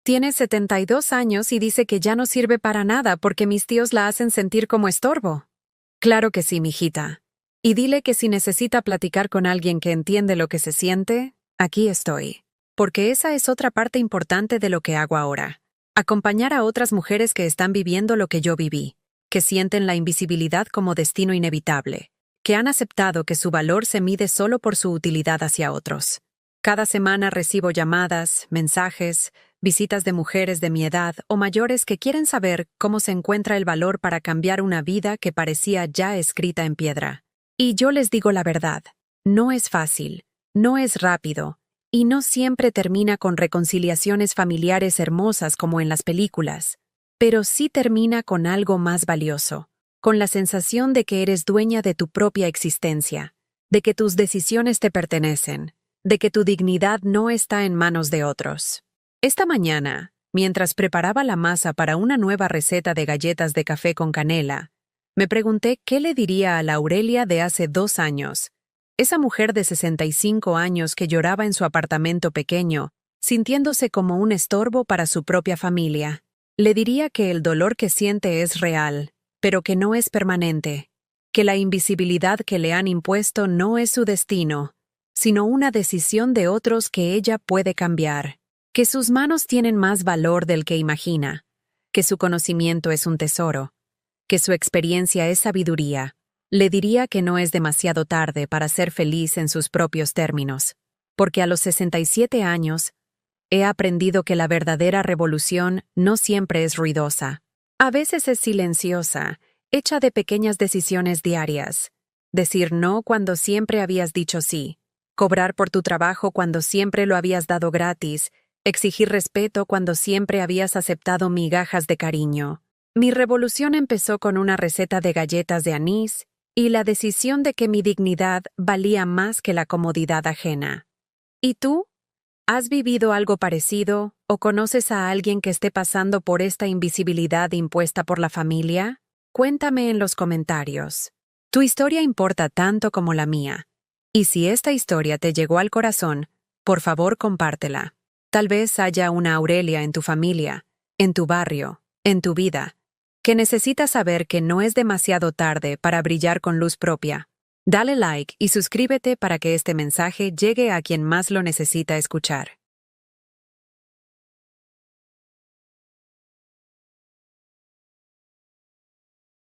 Tiene 72 años y dice que ya no sirve para nada porque mis tíos la hacen sentir como estorbo». «Claro que sí, mijita. Y dile que si necesita platicar con alguien que entiende lo que se siente, aquí estoy. Porque esa es otra parte importante de lo que hago ahora. Acompañar a otras mujeres que están viviendo lo que yo viví, que sienten la invisibilidad como destino inevitable, que han aceptado que su valor se mide solo por su utilidad hacia otros. Cada semana recibo llamadas, mensajes, visitas de mujeres de mi edad o mayores que quieren saber cómo se encuentra el valor para cambiar una vida que parecía ya escrita en piedra. Y yo les digo la verdad, no es fácil, no es rápido, y no siempre termina con reconciliaciones familiares hermosas como en las películas, pero sí termina con algo más valioso, con la sensación de que eres dueña de tu propia existencia, de que tus decisiones te pertenecen, de que tu dignidad no está en manos de otros. Esta mañana, mientras preparaba la masa para una nueva receta de galletas de café con canela, me pregunté qué le diría a la Aurelia de hace 2 años, esa mujer de 65 años que lloraba en su apartamento pequeño, sintiéndose como un estorbo para su propia familia. Le diría que el dolor que siente es real, pero que no es permanente, que la invisibilidad que le han impuesto no es su destino, sino una decisión de otros que ella puede cambiar, que sus manos tienen más valor del que imagina, que su conocimiento es un tesoro, que su experiencia es sabiduría. Le diría que no es demasiado tarde para ser feliz en sus propios términos, porque a los 67 años he aprendido que la verdadera revolución no siempre es ruidosa. A veces es silenciosa, hecha de pequeñas decisiones diarias. Decir no cuando siempre habías dicho sí, cobrar por tu trabajo cuando siempre lo habías dado gratis, exigir respeto cuando siempre habías aceptado migajas de cariño. Mi revolución empezó con una receta de galletas de anís y la decisión de que mi dignidad valía más que la comodidad ajena. ¿Y tú? ¿Has vivido algo parecido o conoces a alguien que esté pasando por esta invisibilidad impuesta por la familia? Cuéntame en los comentarios. Tu historia importa tanto como la mía. Y si esta historia te llegó al corazón, por favor compártela. Tal vez haya una Aurelia en tu familia, en tu barrio, en tu vida, que necesita saber que no es demasiado tarde para brillar con luz propia. Dale like y suscríbete para que este mensaje llegue a quien más lo necesita escuchar.